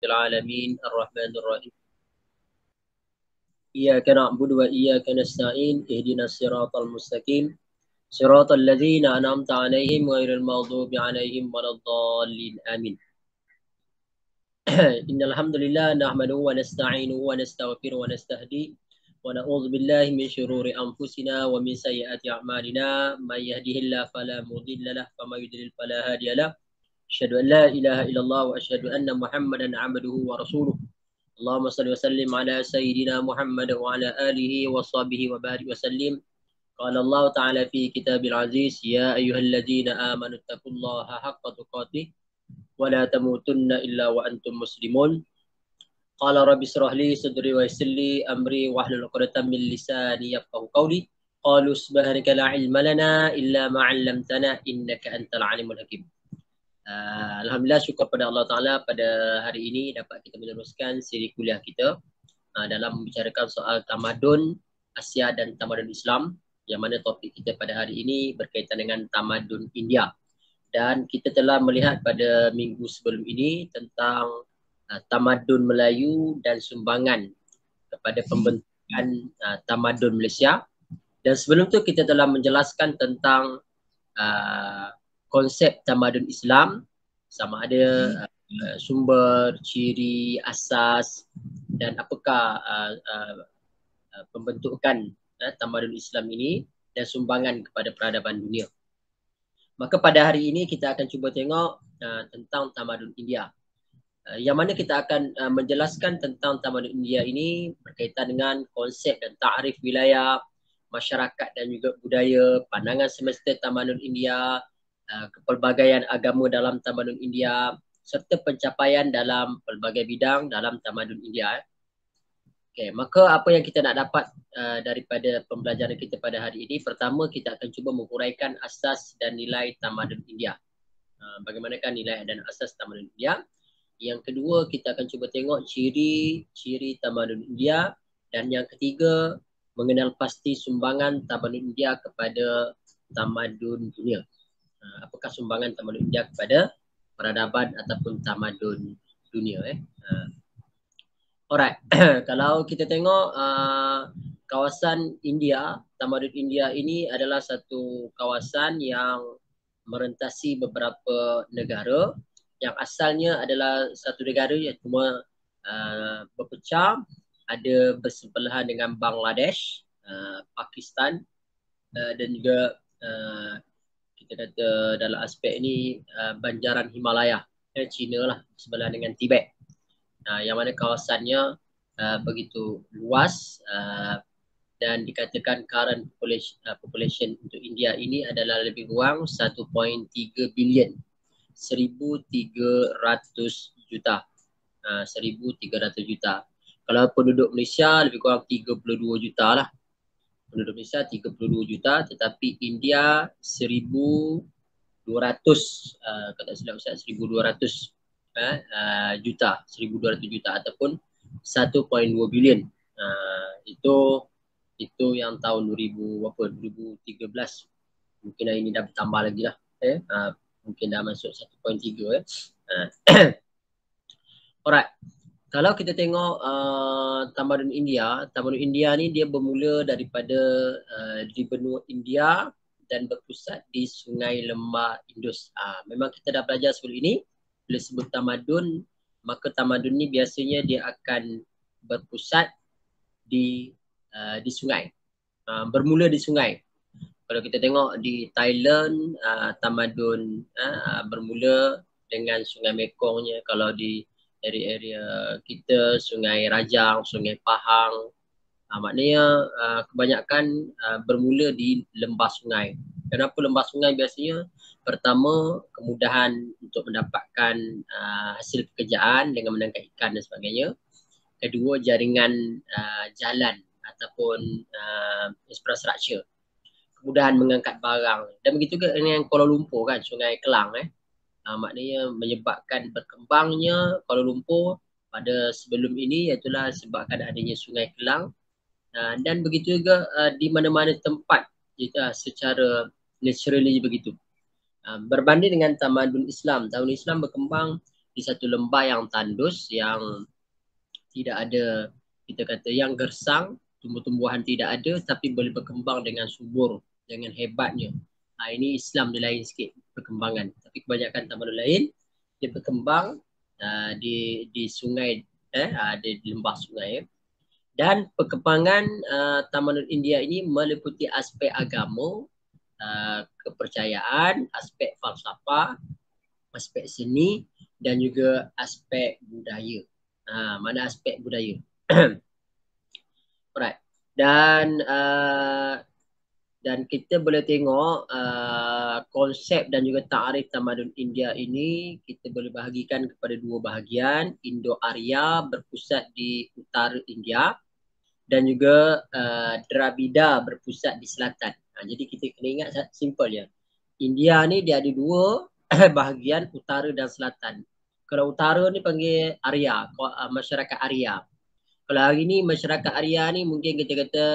العالمين الرحمن الرحيم إياك نعبد وإياك نستعين اهدنا الصراط المستقيم صراط الذين أنعمت عليهم غير المغضوب عليهم ولا الضالين آمين. إن الحمد لله نحمده ونستعينه ونستغفره ونستهديه ونعوذ بالله من شرور أنفسنا ومن سيئات أعمالنا من يهده الله فلا مضل له ومن يضلل فلا هادي له أشهد أن لا إله إلا الله وأشهد أن محمدا عبده ورسوله اللهم صل وسلم على سيدنا محمد وعلى آله وصحبه وبارك وسلم. قال الله تعالى في كتاب العزيز يا أيها الذين آمنوا اتقوا الله حق تقاته ولا تموتن إلا وأنتم مسلمون. قال رب اشرح لي صدري ويسر لي أمري واحلل عقدة من لساني يفقهوا قولي. قالوا سبحانك لا علم لنا إلا ما علمتنا إنك أنت العليم الحكيم. Alhamdulillah, syukur pada Allah Ta'ala pada hari ini dapat kita meneruskan siri kuliah kita dalam membicarakan soal tamadun Asia dan tamadun Islam, yang mana topik kita pada hari ini berkaitan dengan tamadun India. Dan kita telah melihat pada minggu sebelum ini tentang tamadun Melayu dan sumbangan kepada pembentukan tamadun Malaysia. Dan sebelum tu kita telah menjelaskan tentang konsep tamadun Islam, sama ada sumber, ciri, asas dan apakah pembentukan tamadun Islam ini dan sumbangan kepada peradaban dunia. Maka pada hari ini kita akan cuba tengok tentang tamadun India, yang mana kita akan menjelaskan tentang tamadun India ini berkaitan dengan konsep dan takrif wilayah, masyarakat dan juga budaya, pandangan semesta tamadun India, kepelbagaian agama dalam tamadun India, serta pencapaian dalam pelbagai bidang dalam tamadun India. Okay, maka apa yang kita nak dapat daripada pembelajaran kita pada hari ini? Pertama, kita akan cuba menguraikan asas dan nilai tamadun India. Bagaimanakah nilai dan asas tamadun India? Yang kedua, kita akan cuba tengok ciri-ciri tamadun India. Dan yang ketiga, mengenal pasti sumbangan tamadun India kepada tamadun dunia. Apakah sumbangan tamadun India kepada peradaban ataupun tamadun dunia. Alright, kalau kita tengok kawasan India, tamadun India ini adalah satu kawasan yang merentasi beberapa negara, yang asalnya adalah satu negara yang cuma berpecah, ada bersebelahan dengan Bangladesh, Pakistan dan juga kita kata dalam aspek ini banjaran Himalaya, China lah, sebelah dengan Tibet, yang mana kawasannya begitu luas, dan dikatakan current population untuk India ini adalah lebih kurang 1.3 bilion, 1,300 juta. 1,300 juta. Kalau penduduk Malaysia lebih kurang 32 juta lah. Penduduk Malaysia 32 juta, tetapi India 1,200, kalau tak silap Ustaz, 1,200 juta, 1,200 juta ataupun 1.2 bilion. Itu yang tahun 2013. Mungkin hari ini dah bertambah lagi lah. Mungkin dah masuk 1.3. Alright. Kalau kita tengok tamadun India ni dia bermula daripada di benua India dan berpusat di Sungai Lembah Indus. Memang kita dah belajar sebelum ini, bila sebut tamadun, maka tamadun ni biasanya dia akan berpusat di sungai, bermula di sungai. Kalau kita tengok di Thailand, tamadun bermula dengan Sungai Mekongnya. Kalau di area kita, Sungai Rajang, Sungai Pahang, maknanya kebanyakan bermula di lembah sungai. Kenapa lembah sungai? Biasanya pertama, kemudahan untuk mendapatkan hasil pekerjaan dengan menangkap ikan dan sebagainya. Kedua, jaringan jalan ataupun infrastruktur, kemudahan mengangkat barang. Dan begitu juga dengan Kuala Lumpur kan, Sungai Kelang maknanya menyebabkan berkembangnya Kuala Lumpur pada sebelum ini, iaitulah sebabkan adanya Sungai Kelang. Dan begitu juga di mana-mana tempat secara naturally begitu. Berbanding dengan tamadun Islam, tamadun Islam berkembang di satu lembah yang tandus, yang tidak ada, kita kata yang gersang, tumbuh-tumbuhan tidak ada, tapi boleh berkembang dengan subur, dengan hebatnya. Ini Islam dia lain sikit perkembangan, tapi kebanyakan tamadun lain dia berkembang di sungai, di lembah sungai. Dan perkembangan tamadun India ini meliputi aspek agama, kepercayaan, aspek falsafah, aspek seni, dan juga aspek budaya. Mana aspek budaya? Alright. Dan kita boleh tengok konsep dan juga ta'arif tamadun India ini kita boleh bahagikan kepada dua bahagian. Indo-Arya berpusat di utara India dan juga Dravida berpusat di selatan. Jadi kita kena ingat simple je. India ni dia ada dua bahagian, utara dan selatan. Kalau utara ni panggil Arya, masyarakat Arya. Kalau hari ni masyarakat Arya ni mungkin kita kata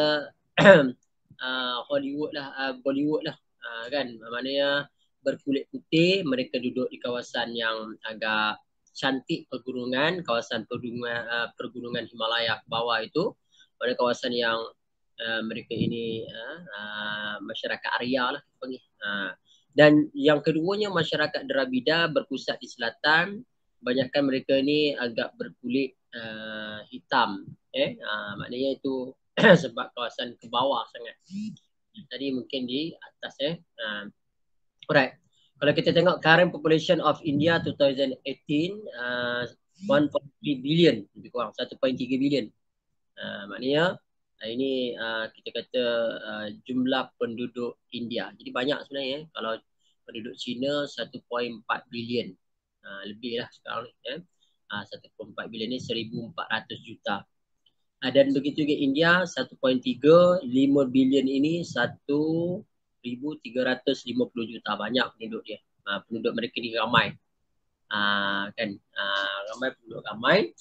Hollywood lah, Bollywood lah, kan, maknanya berkulit putih, mereka duduk di kawasan yang agak cantik pegunungan, kawasan pergunungan Himalaya ke bawah itu, pada kawasan yang mereka ini masyarakat Arya lah panggil. Dan yang keduanya masyarakat Dravida berpusat di selatan, banyakkan mereka ni agak berkulit hitam, maknanya itu sebab kawasan ke bawah sangat. Tadi mungkin di atas. Alright. Kalau kita tengok current population of India 2018, 1.3 billion, lebih kurang 1.3 billion. Maknanya ini kita kata jumlah penduduk India. Jadi banyak sebenarnya. Kalau penduduk China 1.4 billion. Lebih lah sekarang ni. 1.4 billion ni 1,400 juta. Dan begitu juga India 1.3, 5 billion ini 1,350 juta. Banyak penduduk dia. Penduduk mereka ni ramai. Kan? Ramai penduduk ramai.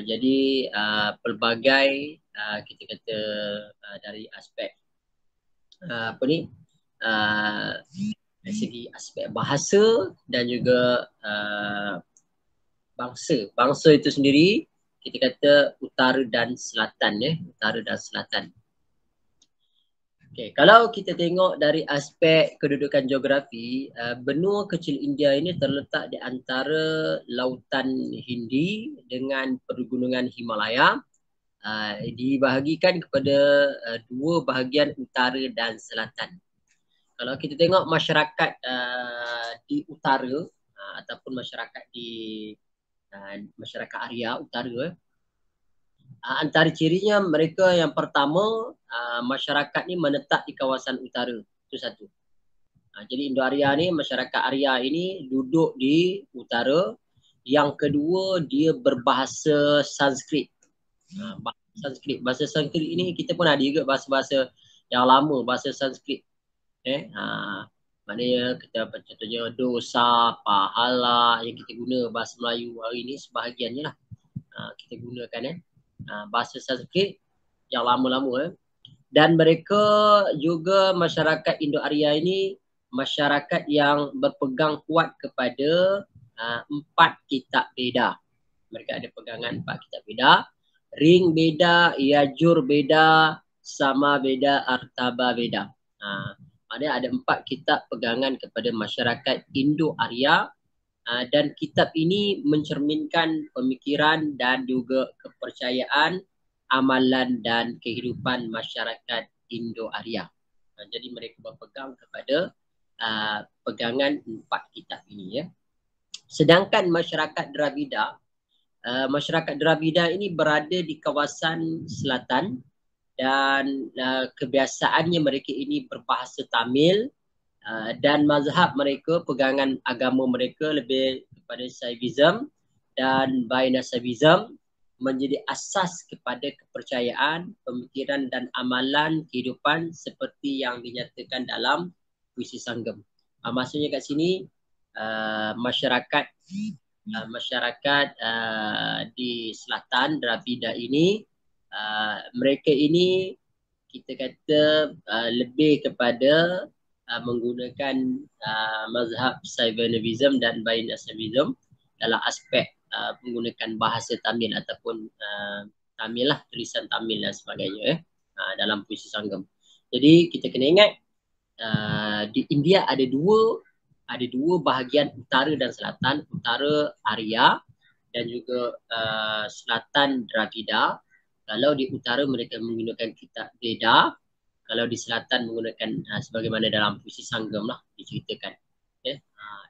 Jadi pelbagai kita kata dari aspek dari segi aspek bahasa dan juga bangsa itu sendiri, kita kata utara dan selatan, utara dan selatan. Okay, kalau kita tengok dari aspek kedudukan geografi, benua kecil India ini terletak di antara lautan Hindi dengan pergunungan Himalaya, dibahagikan kepada dua bahagian utara dan selatan. Kalau kita tengok masyarakat di utara ataupun masyarakat di masyarakat Arya utara, antara cirinya mereka yang pertama, masyarakat ni menetap di kawasan utara, itu satu. Jadi Indo-Arya ni, masyarakat Arya ini duduk di utara. Yang kedua, dia berbahasa Sanskrit. Bahasa Sanskrit ini kita pun ada juga bahasa-bahasa yang lama, bahasa Sanskrit. Maknanya kita contohnya dosa, pahala yang kita guna bahasa Melayu hari ni sebahagiannya lah kita gunakan bahasa Sanskrit yang lama-lama. Dan mereka juga masyarakat Indo-Arya ini masyarakat yang berpegang kuat kepada 4 kitab Veda. Mereka ada pegangan 4 kitab Veda. Ring Veda, Yajur Veda, Sama Veda, Artaba Veda. Ada 4 kitab pegangan kepada masyarakat Indo-Arya, dan kitab ini mencerminkan pemikiran dan juga kepercayaan, amalan dan kehidupan masyarakat Indo-Arya. Jadi mereka berpegang kepada pegangan 4 kitab ini. Sedangkan masyarakat Dravida ini berada di kawasan selatan. Dan kebiasaannya mereka ini berbahasa Tamil, dan mazhab mereka, pegangan agama mereka lebih kepada Saivism dan Vaishnavism, menjadi asas kepada kepercayaan, pemikiran dan amalan kehidupan seperti yang dinyatakan dalam puisi Sanggam. Maksudnya kat sini masyarakat di selatan Dravida ini, mereka ini kita kata lebih kepada menggunakan mazhab Saivism dan Vaishnavism, dalam aspek menggunakan bahasa Tamil ataupun Tamil lah, tulisan Tamil dan sebagainya dalam puisi Sanggam. Jadi kita kena ingat di India ada dua bahagian, utara dan selatan. Utara Arya dan juga selatan Dravida. Kalau di utara mereka menggunakan kitab Veda, kalau di selatan menggunakan sebagaimana dalam puisi Sanggam lah diceritakan.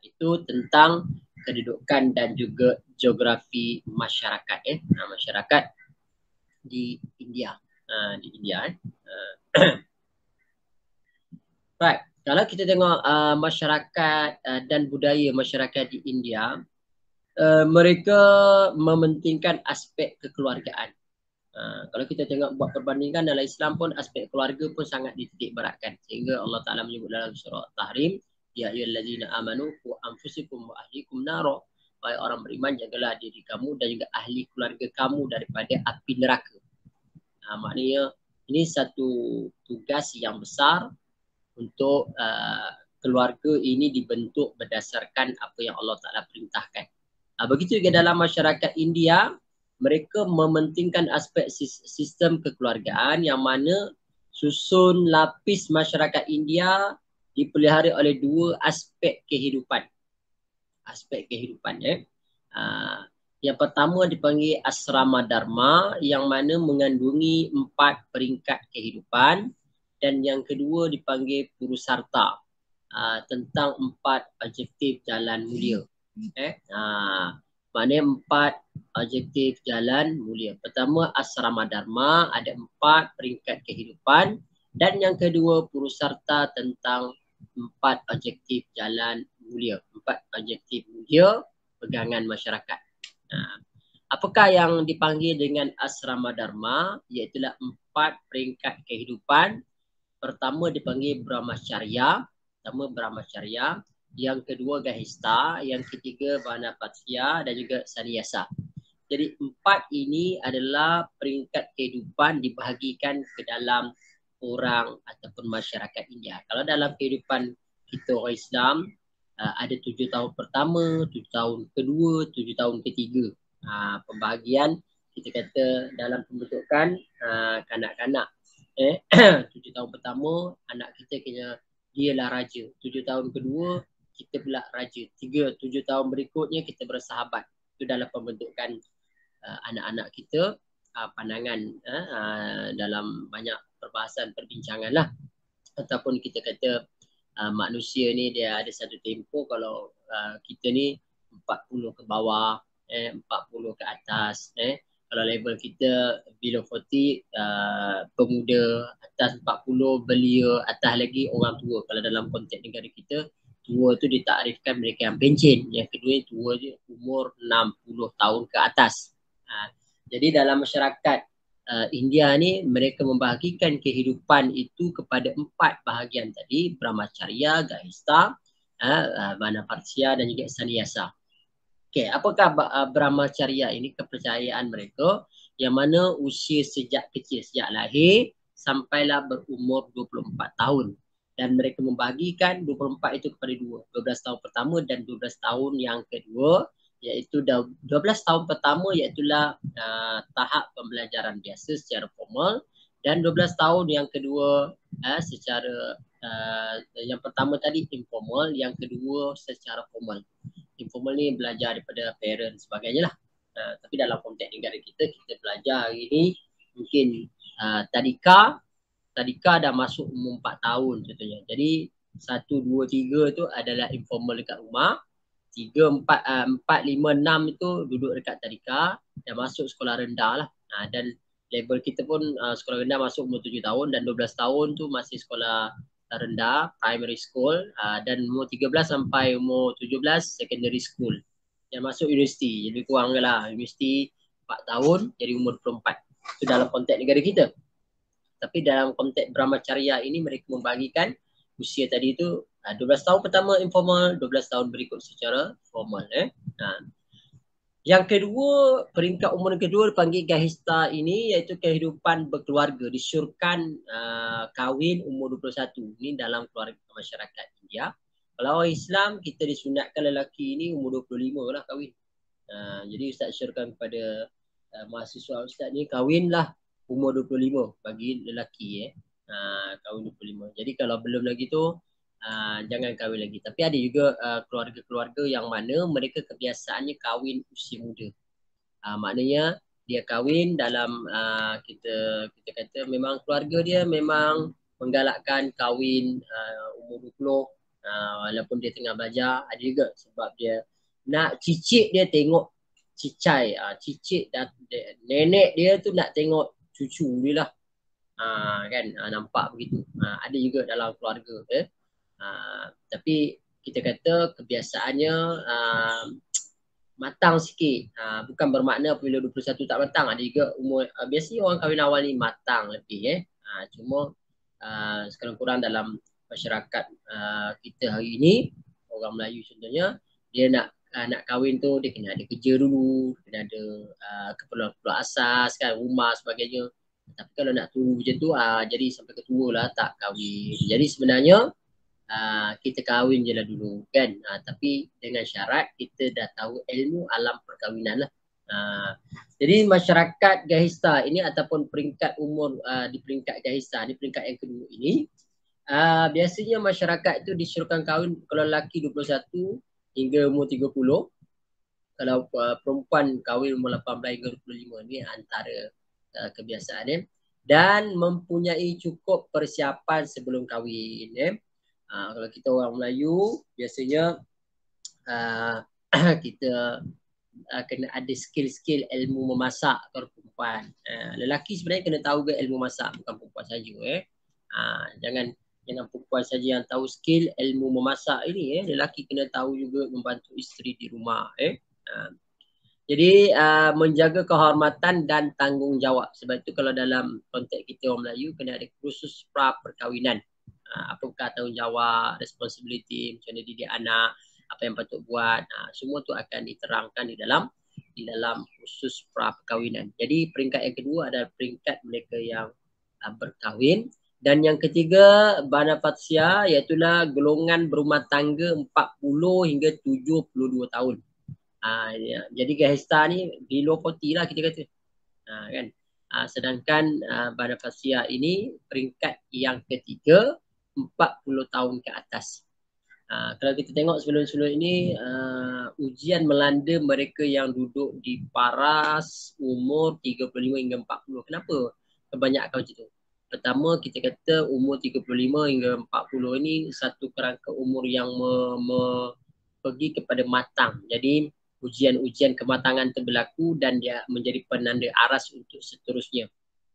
Itu tentang kedudukan dan juga geografi masyarakat masyarakat di India. Right. Kalau kita tengok masyarakat dan budaya masyarakat di India, mereka mementingkan aspek kekeluargaan. Kalau kita tengok buat perbandingan dalam Islam pun, aspek keluarga pun sangat dititik beratkan. Sehingga Allah Ta'ala menyebut dalam surah Tahrim, Ya ayyuhallazina amanu qu anfusakum wa ahlikum nara. Wahai orang beriman, jagalah diri kamu dan juga ahli keluarga kamu daripada api neraka. Maknanya ini satu tugas yang besar untuk keluarga ini dibentuk berdasarkan apa yang Allah Ta'ala perintahkan. Begitu juga dalam masyarakat India, mereka mementingkan aspek sistem kekeluargaan yang mana susun lapis masyarakat India dipelihara oleh dua aspek kehidupan. Yang pertama dipanggil asrama dharma yang mana mengandungi 4 peringkat kehidupan, dan yang kedua dipanggil purusarta tentang 4 objektif jalan mulia. Maknanya 4 objektif jalan mulia. Pertama asrama dharma, ada 4 peringkat kehidupan, dan yang kedua purusarta tentang 4 objektif jalan mulia. 4 objektif mulia pegangan masyarakat. Apakah yang dipanggil dengan asrama dharma? Iaitulah 4 peringkat kehidupan. Pertama dipanggil brahmacharya, yang kedua gahista, yang ketiga vanapasya dan juga sannyasa. Jadi 4 ini adalah peringkat kehidupan dibahagikan ke dalam orang ataupun masyarakat India. Kalau dalam kehidupan kita orang Islam, ada 7 tahun pertama, 7 tahun kedua, 7 tahun ketiga. Pembahagian kita kata dalam pembentukan kanak-kanak. 7 tahun pertama anak kita kena dialah raja. 7 tahun kedua kita pula raja. 7 tahun berikutnya kita bersahabat. Itu dalam pembentukan anak-anak kita, pandangan dalam banyak perbahasan perbincangan lah. Ataupun kita kata manusia ni dia ada satu tempoh. Kalau kita ni 40 ke bawah, 40 ke atas, kalau level kita below 40, pemuda, atas 40 belia, atas lagi orang tua. Kalau dalam konteks negara kita, tua tu ditakrifkan mereka yang pencen. Yang kedua tua je umur 60 tahun ke atas. Jadi dalam masyarakat India ni, mereka membahagikan kehidupan itu kepada 4 bahagian tadi, brahmacharya, gahista, vanapasya dan juga sannyasa. Okey, apakah brahmacharya ini? Kepercayaan mereka yang mana usia sejak kecil, sejak lahir sampailah berumur 24 tahun. Dan mereka membahagikan 24 itu kepada 12 tahun pertama dan 12 tahun yang kedua, iaitu 12 tahun pertama iaitulah tahap pembelajaran biasa secara formal, dan 12 tahun yang kedua secara yang pertama tadi informal, yang kedua secara formal. Informal ni belajar daripada parent sebagainya lah. Tapi dalam konteks negara kita belajar hari ni mungkin tadika dah masuk umur 4 tahun contohnya. Jadi 1, 2, 3 tu adalah informal dekat rumah. 3, 4, 5, 6 itu duduk dekat tadika, dah masuk sekolah rendah lah. Dan level kita pun sekolah rendah masuk umur 7 tahun, dan 12 tahun tu masih sekolah rendah, primary school, dan umur 13 sampai umur 17 secondary school. Yang masuk universiti, jadi kurang lah universiti 4 tahun jadi umur 24. Itu dalam konteks negara kita. Tapi dalam konteks brahmacharya ini mereka membagikan usia tadi itu 12 tahun pertama informal, 12 tahun berikut secara formal. Yang kedua, peringkat umur yang kedua dipanggil gahista ini, iaitu kehidupan berkeluarga, disyurkan kahwin umur 21. Ini dalam keluarga masyarakat India. Kalau orang Islam, kita disunatkan lelaki ini umur 25 lah kahwin. Jadi Ustaz syorkan kepada mahasiswa Ustaz ni, kahwinlah umur 25 bagi lelaki kahwin 25. Jadi kalau belum lagi tu jangan kahwin lagi. Tapi ada juga keluarga-keluarga yang mana mereka kebiasaannya kahwin usia muda. Maknanya dia kahwin dalam kita kata memang keluarga dia memang menggalakkan kahwin umur 20 walaupun dia tengah belajar. Ada juga sebab dia nak cicit dia tengok cicai, cicit dan nenek dia tu nak tengok cucu dia lah. Kan nampak begitu. Ada juga dalam keluarga tapi kita kata kebiasaannya matang sikit. Bukan bermakna apabila 21 tak matang. Ada juga umur biasanya orang kahwin awal ni matang lebih cuma sekurang-kurang dalam masyarakat kita hari ini, orang Melayu contohnya, dia nak kahwin tu dia kena ada kerja dulu, kena ada keperluan-keperluan asas kan, rumah sebagainya. Tapi kalau nak tunggu macam tu jadi sampai ketua lah tak kahwin. Jadi sebenarnya kita kahwin je lah dulu kan. Tapi dengan syarat kita dah tahu ilmu alam perkahwinan lah. Jadi masyarakat Gahista ini ataupun peringkat umur di peringkat Gahista, di peringkat yang kedua ini, biasanya masyarakat itu disuruhkan kahwin kalau lelaki 21 hingga umur 30. Kalau perempuan kahwin umur 18 hingga 25. Ini antara kebiasaan dan mempunyai cukup persiapan sebelum kahwin kalau kita orang Melayu biasanya kita kena ada skill-skill ilmu memasak kalau perempuan. Lelaki sebenarnya kena tahu ke ilmu masak, bukan perempuan saja jangan perempuan saja yang tahu skill ilmu memasak ini lelaki kena tahu juga membantu isteri di rumah Jadi menjaga kehormatan dan tanggungjawab. Sebab itu kalau dalam konteks kita orang Melayu kena ada kursus pra perkahwinan. Apakah tanggungjawab, responsibility, macam mana didik anak, apa yang patut buat. Semua tu akan diterangkan di dalam kursus pra perkahwinan. Jadi peringkat yang kedua adalah peringkat mereka yang berkahwin. Dan yang ketiga, Bana Fatsia, iaitulah golongan berumah tangga 40 hingga 72 tahun. Jadi Gahista ni below 40 lah kita kata. Kan? Sedangkan Bana Fatsia ini peringkat yang ketiga, 40 tahun ke atas. Kalau kita tengok sebelum-sebelum ini ujian melanda mereka yang duduk di paras umur 35 hingga 40. Kenapa kebanyakan macam tu? Pertama kita kata umur 35 hingga 40 ini satu kerangka umur yang pergi kepada matang. Jadi ujian-ujian kematangan berlaku dan dia menjadi penanda aras untuk seterusnya.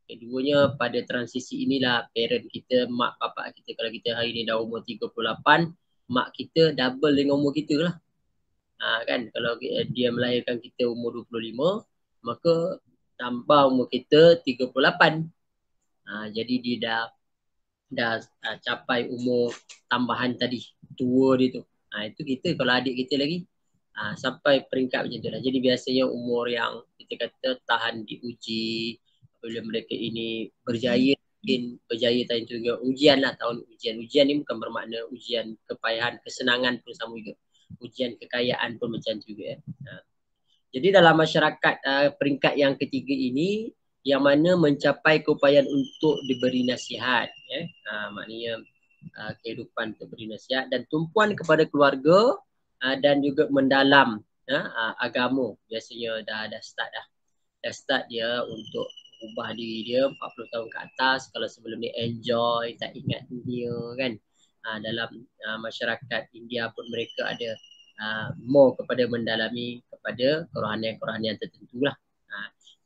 Keduanya pada transisi inilah parent kita, mak bapak kita, kalau kita hari ni dah umur 38, mak kita double dengan umur kita lah. Kan kalau dia melahirkan kita umur 25, maka tambah umur kita 38. Jadi dia dah capai umur tambahan tadi, tua dia tu. Itu kita kalau adik kita lagi sampai peringkat macam tu lah. Jadi biasanya umur yang kita kata tahan diuji, apabila mereka ini berjaya, mungkin berjaya tahun itu juga ujian lah, tahun ujian. Ujian ni bukan bermakna ujian kepayahan, kesenangan pun sama juga. Ujian kekayaan pun macam tu juga. Jadi dalam masyarakat peringkat yang ketiga ini, yang mana mencapai keupayaan untuk diberi nasihat. Maknanya kehidupan untuk beri nasihat dan tumpuan kepada keluarga dan juga mendalam agama. Biasanya dah start dia untuk ubah diri dia 40 tahun ke atas. Kalau sebelum ni enjoy, tak ingat dunia kan. Dalam masyarakat India pun mereka ada more kepada mendalami kepada kerohanian-kerohanian tertentu lah.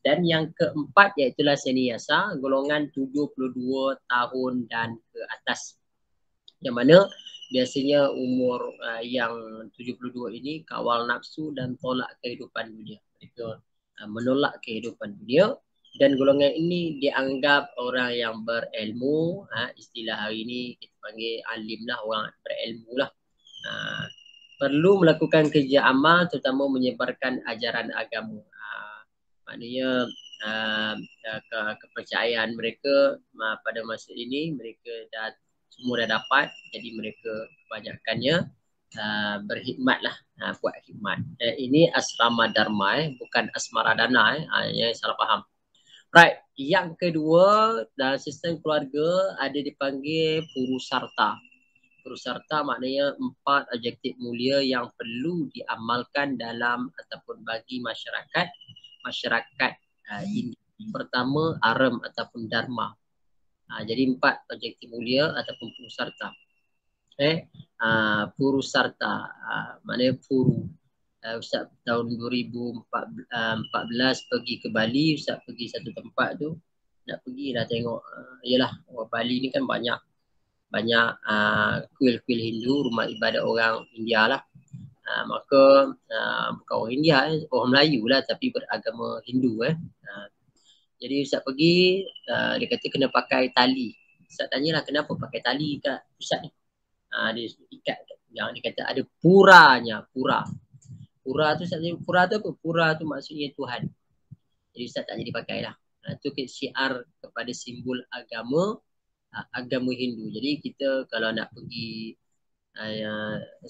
Dan yang keempat iaitulah Sannyasa, golongan 72 tahun dan ke atas. Yang mana biasanya umur yang 72 ini kawal nafsu dan tolak kehidupan dunia. Mereka menolak kehidupan dunia dan golongan ini dianggap orang yang berilmu. Istilah hari ini kita panggil alim lah, orang berilmu lah. Perlu melakukan kerja amal terutama menyebarkan ajaran agama. Maknanya kepercayaan mereka pada masa ini mereka semua dah dapat, jadi mereka kebanyakannya berkhidmat lah, buat khidmat. Ini asrama dharma, bukan asmara dana, yang salah faham. Right, yang kedua dalam sistem keluarga ada dipanggil purusarta. Purusarta maknanya 4 adjektif mulia yang perlu diamalkan dalam ataupun bagi masyarakat ini. Pertama, aram ataupun dharma. Jadi 4 adjektif mulia ataupun purusarta. Purusarta maknanya puru. Ustaz tahun 2014 pergi ke Bali, Ustaz pergi satu tempat tu, nak pergi dah tengok, yalah Bali ni kan banyak kuil-kuil Hindu, rumah ibadat orang India lah. Maka bukan orang India, orang Melayu lah tapi beragama Hindu. Jadi Ustaz pergi, dia kata kena pakai tali. Ustaz tanyalah kenapa pakai tali kat Ustaz ni. Dia ikat, dia kata ada puranya, pura. Pura tu apa? Pura tu maksudnya Tuhan. Jadi Ustaz tak jadi pakai lah. Itu syiar kepada simbol agama Hindu. Jadi kita kalau nak pergi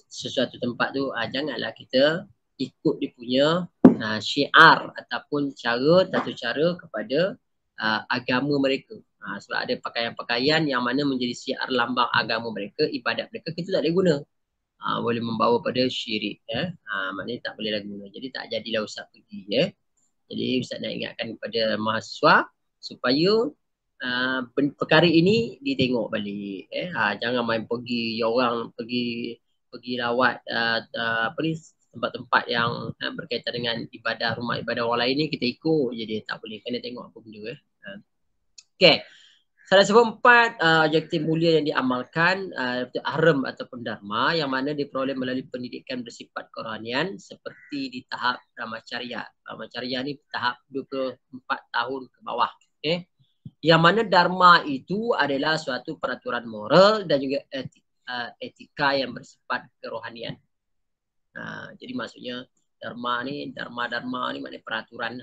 sesuatu tempat tu, janganlah kita ikut dia punya syiar ataupun tata cara kepada agama mereka. Sebab ada pakaian-pakaian yang mana menjadi syiar lambang agama mereka, ibadat mereka, kita tak boleh guna. Boleh membawa pada syirik. Maknanya tak boleh lagi guna. Jadi tak jadilah Ustaz pergi. Jadi Ustaz nak ingatkan kepada mahasiswa supaya perkara ini ditengok balik. Jangan main pergi, orang pergi lawat tempat-tempat yang berkaitan dengan ibadah, rumah ibadah orang lain ni kita ikut je, dia tak boleh, kena tengok apa benda. Okay. Salah satu 4 adjektif mulia yang diamalkan, aram ataupun dharma, yang mana diperoleh melalui pendidikan bersifat kerohanian seperti di tahap brahmacharya. Brahmacharya ni tahap 24 tahun ke bawah. Yang mana dharma itu adalah suatu peraturan moral dan juga etika yang bersifat kerohanian. Jadi maksudnya dharma ni maknanya peraturan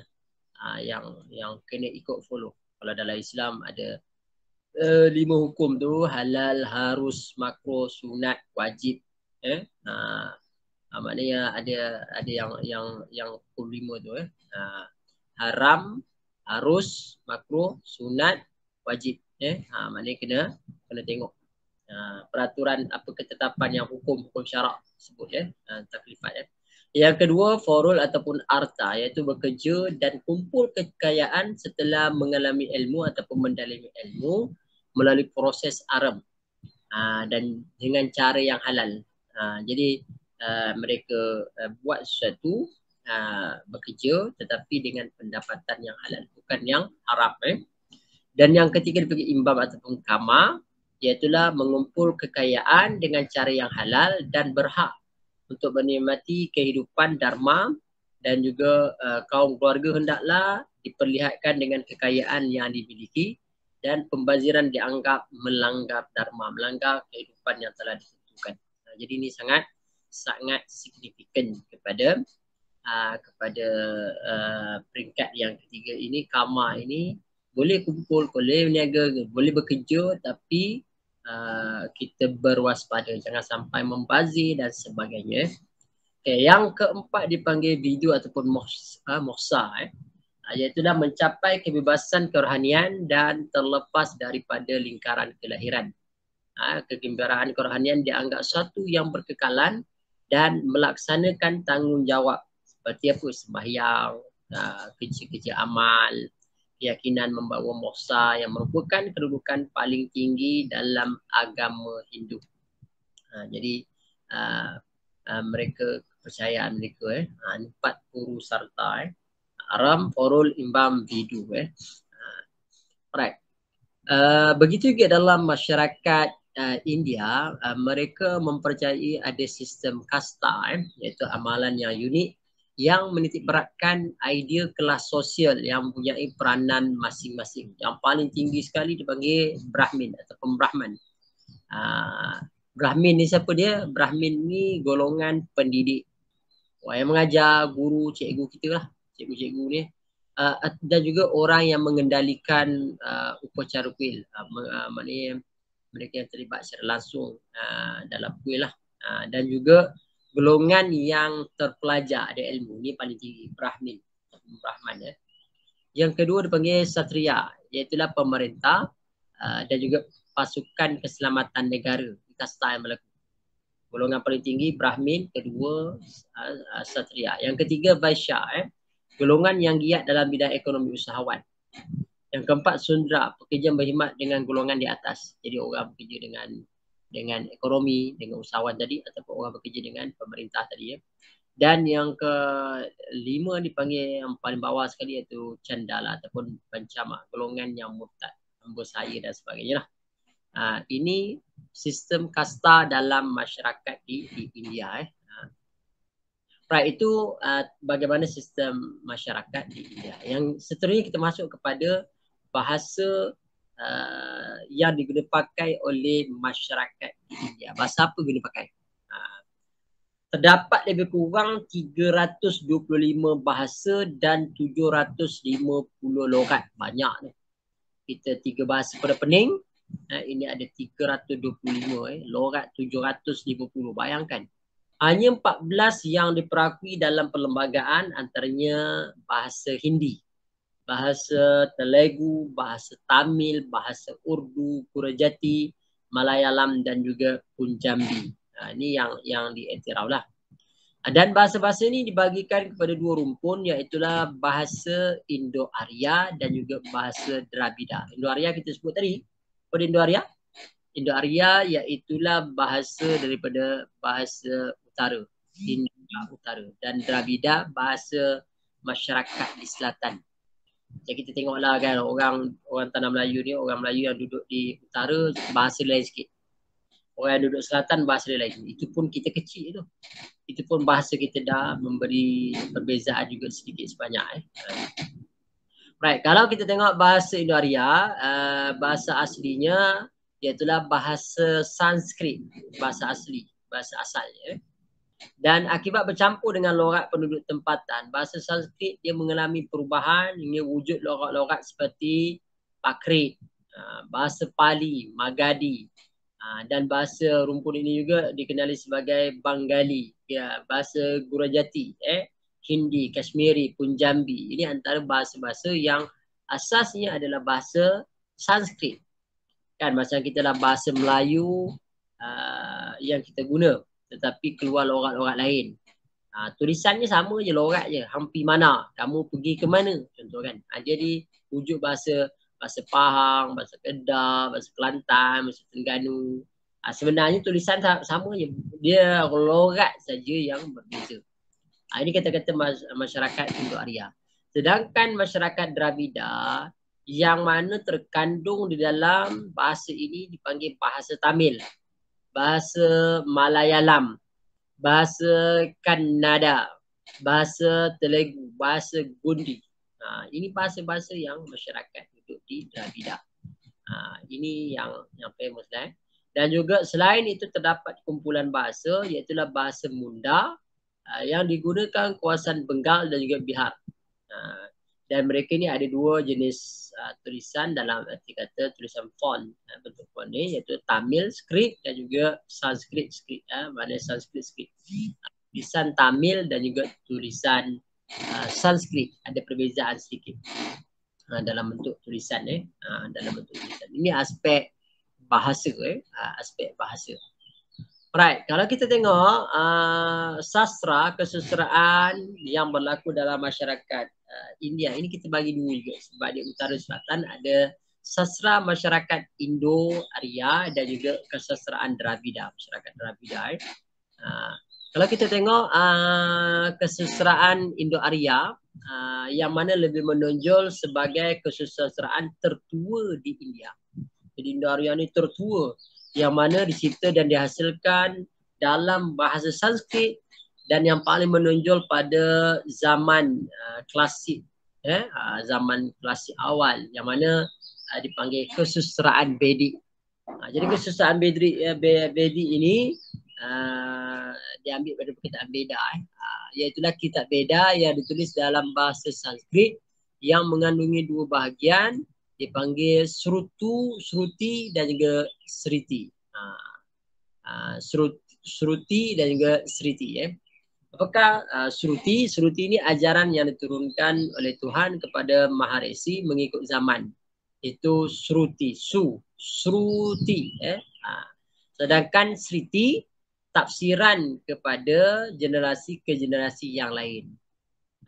yang kena ikut follow. Kalau dalam Islam ada 5 hukum tu, halal, harus, makruh, sunat, wajib. Maknanya ada yang hukum 5 tu. Haram, harus, makruh, sunat, wajib. Maknanya kena tengok peraturan apa ketetapan yang hukum syarak sebut taklifat. Yang kedua, forul ataupun arta, iaitu bekerja dan kumpul kekayaan setelah mengalami ilmu ataupun mendalami ilmu melalui proses aram dan dengan cara yang halal. Jadi mereka buat sesuatu, bekerja tetapi dengan pendapatan yang halal, bukan yang haram. Dan yang ketiga dipanggil imbam ataupun kama, iaitulah mengumpul kekayaan dengan cara yang halal dan berhak untuk menikmati kehidupan dharma, dan juga kaum keluarga hendaklah diperlihatkan dengan kekayaan yang dimiliki, dan pembaziran dianggap melanggar dharma, melanggar kehidupan yang telah ditentukan. Jadi ini sangat signifikan kepada peringkat yang ketiga ini. Kama ini boleh kumpul, boleh berniaga, boleh bekerja, tapi kita berwaspada, jangan sampai membazir dan sebagainya. Okay, yang keempat dipanggil bidu ataupun mohsa, iaitulah mencapai kebebasan kerohanian dan terlepas daripada lingkaran kelahiran. Kegembiraan kerohanian dianggap satu yang berkekalan dan melaksanakan tanggungjawab seperti apa? Sembahyang, kerja-kerja amal, keyakinan membawa mohsa yang merupakan kedudukan paling tinggi dalam agama Hindu. Jadi mereka, kepercayaan mereka 4 purusarta, aram, forul, imbam, bidu. Alright. Begitu juga dalam masyarakat India, mereka mempercayai ada sistem kasta, iaitu amalan yang unik yang menitik beratkan idea kelas sosial yang mempunyai peranan masing-masing. Yang paling tinggi sekali dipanggil Brahmin ataupun Brahman. Brahmin ni siapa dia? Brahmin ni golongan pendidik, orang yang mengajar, guru, cikgu kita lah, cikgu-cikgu ni. Dan juga orang yang mengendalikan upacara kuil, maknanya mereka yang terlibat secara langsung dalam kuil lah. Dan juga golongan yang terpelajar ada ilmu, ni paling tinggi, Brahman ya. Yang kedua dipanggil Satria, iaitulah pemerintah dan juga pasukan keselamatan negara, kasta yang berlaku. Golongan paling tinggi Brahmin, kedua Satria. Yang ketiga Vaishya, golongan yang giat dalam bidang ekonomi usahawan. Yang keempat Sundra, pekerja berkhidmat dengan golongan di atas. Jadi orang bekerja dengan ekonomi, dengan usahawan tadi, ataupun orang bekerja dengan pemerintah tadi ya. Dan yang kelima dipanggil yang paling bawah sekali iaitu Candala ataupun Pancama, golongan yang murtad, bersaya dan sebagainya lah. Ini sistem kasta dalam masyarakat di India. Right, itu bagaimana sistem masyarakat di India. Yang seterusnya kita masuk kepada bahasa yang digunakan oleh masyarakat di India. Bahasa apa guna pakai? Terdapat lebih kurang 325 bahasa dan 750 logat. Banyak ni. Kita 3 bahasa pada pening. Ini ada 325. Logat 750. Bayangkan. Hanya 14 yang diperakui dalam perlembagaan, antaranya bahasa Hindi, bahasa Telugu, bahasa Tamil, bahasa Urdu, Gurjati, Malayalam dan juga Punjabi. Ini yang diiktiraf lah. Dan bahasa-bahasa ini dibagikan kepada 2 rumpun, iaitulah bahasa Indo-Arya dan juga bahasa Dravida. Indo-Arya kita sebut tadi. Pada Indo-Arya? Indo-Arya iaitulah bahasa daripada bahasa utara, India utara. Dan Dravida bahasa masyarakat di selatan. Jadi kita tengoklah kan orang tanah Melayu ni, orang Melayu yang duduk di utara bahasa lain sikit. Orang yang duduk selatan bahasa lain. Itu pun kita kecil tu. Itu pun bahasa kita dah memberi perbezaan juga sedikit sebanyak. Right, kalau kita tengok bahasa Indo-Arya, bahasa aslinya iaitulah bahasa Sanskrit, bahasa asli, bahasa asalnya. Dan akibat bercampur dengan logat penduduk tempatan, bahasa Sanskrit dia mengalami perubahan hingga wujud logat-logat seperti Prakrit, bahasa Pali, Magadhi, dan bahasa rumpun ini juga dikenali sebagai Bengali, ya, bahasa Gurjati, Hindi, Kashmiri, Punjabi. Ini antara bahasa-bahasa yang asasnya adalah bahasa Sanskrit. Kan macam kita lah bahasa Melayu yang kita guna, tetapi keluar logat-logat lain. Tulisannya sama je, logat je. Hampi mana, kamu pergi ke mana, contoh kan. Jadi wujud bahasa Pahang, bahasa Kedah, bahasa Kelantan, bahasa Terengganu. Sebenarnya tulisan sama je. Dia logat saja yang berbeza. Ini kata-kata masyarakat Indo-Arya. Sedangkan masyarakat Dravida yang mana terkandung di dalam bahasa ini dipanggil bahasa Tamil, bahasa Malayalam, bahasa Kannada, bahasa Telugu, bahasa Gundi. Ini bahasa-bahasa yang masyarakat duduk di Dravida. Ini yang famous lah. Dan juga selain itu terdapat kumpulan bahasa, iaitulah bahasa Munda yang digunakan kawasan Bengal dan juga Bihar. Dan mereka ni ada 2 jenis tulisan dalam arti kata tulisan font. Bentuk font ni iaitu Tamil script dan juga Sanskrit script. Mana Sanskrit script. Tulisan Tamil dan juga tulisan Sanskrit ada perbezaan sedikit dalam bentuk tulisan dalam bentuk tulisan. Ini aspek bahasa aspek bahasa. Right, kalau kita tengok sastra kesusastraan yang berlaku dalam masyarakat India, ini kita bagi 2 juga sebab di utara selatan ada sastra masyarakat Indo-Arya dan juga kesusastraan Dravida, masyarakat Dravida. Kalau kita tengok kesusastraan Indo-Arya yang mana lebih menonjol sebagai kesusastraan tertua di India. Jadi Indo-Arya ni tertua, yang mana dicipta dan dihasilkan dalam bahasa Sanskrit dan yang paling menonjol pada zaman klasik, zaman klasik awal, yang mana dipanggil kesusastraan Vedic. Jadi kesusastraan Vedic ini diambil pada perkataan Veda, iaitulah kitab Veda yang ditulis dalam bahasa Sanskrit yang mengandungi 2 bahagian, dipanggil Shruti dan juga Sriti. Shruti dan juga Sriti. Apakah Shruti? Shruti ini ajaran yang diturunkan oleh Tuhan kepada Maharesi mengikut zaman. Itu Shruti, Shruti. Sedangkan Sriti tafsiran kepada generasi ke generasi yang lain.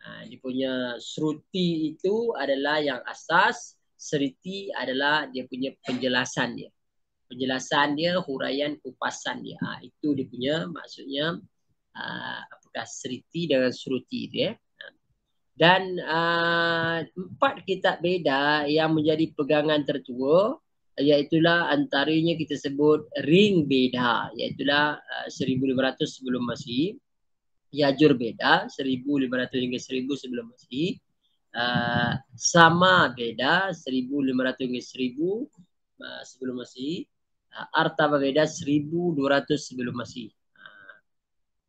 Dia punya Shruti itu adalah yang asas, Sriti adalah dia punya penjelasan dia. Penjelasan dia, huraian, kupasan dia. Itu dia punya maksudnya apakah Sriti dengan Shruti itu ya. Dan 4 kitab Veda yang menjadi pegangan tertua, iaitulah antaranya kita sebut Ring Veda, iaitulah 1500 sebelum Masihi, Yajur Veda 1500 hingga 1000 sebelum Masihi, Sama Veda 1500 hingga 1000 sebelum Masihi, Artava Veda 1200 sebelum Masihi.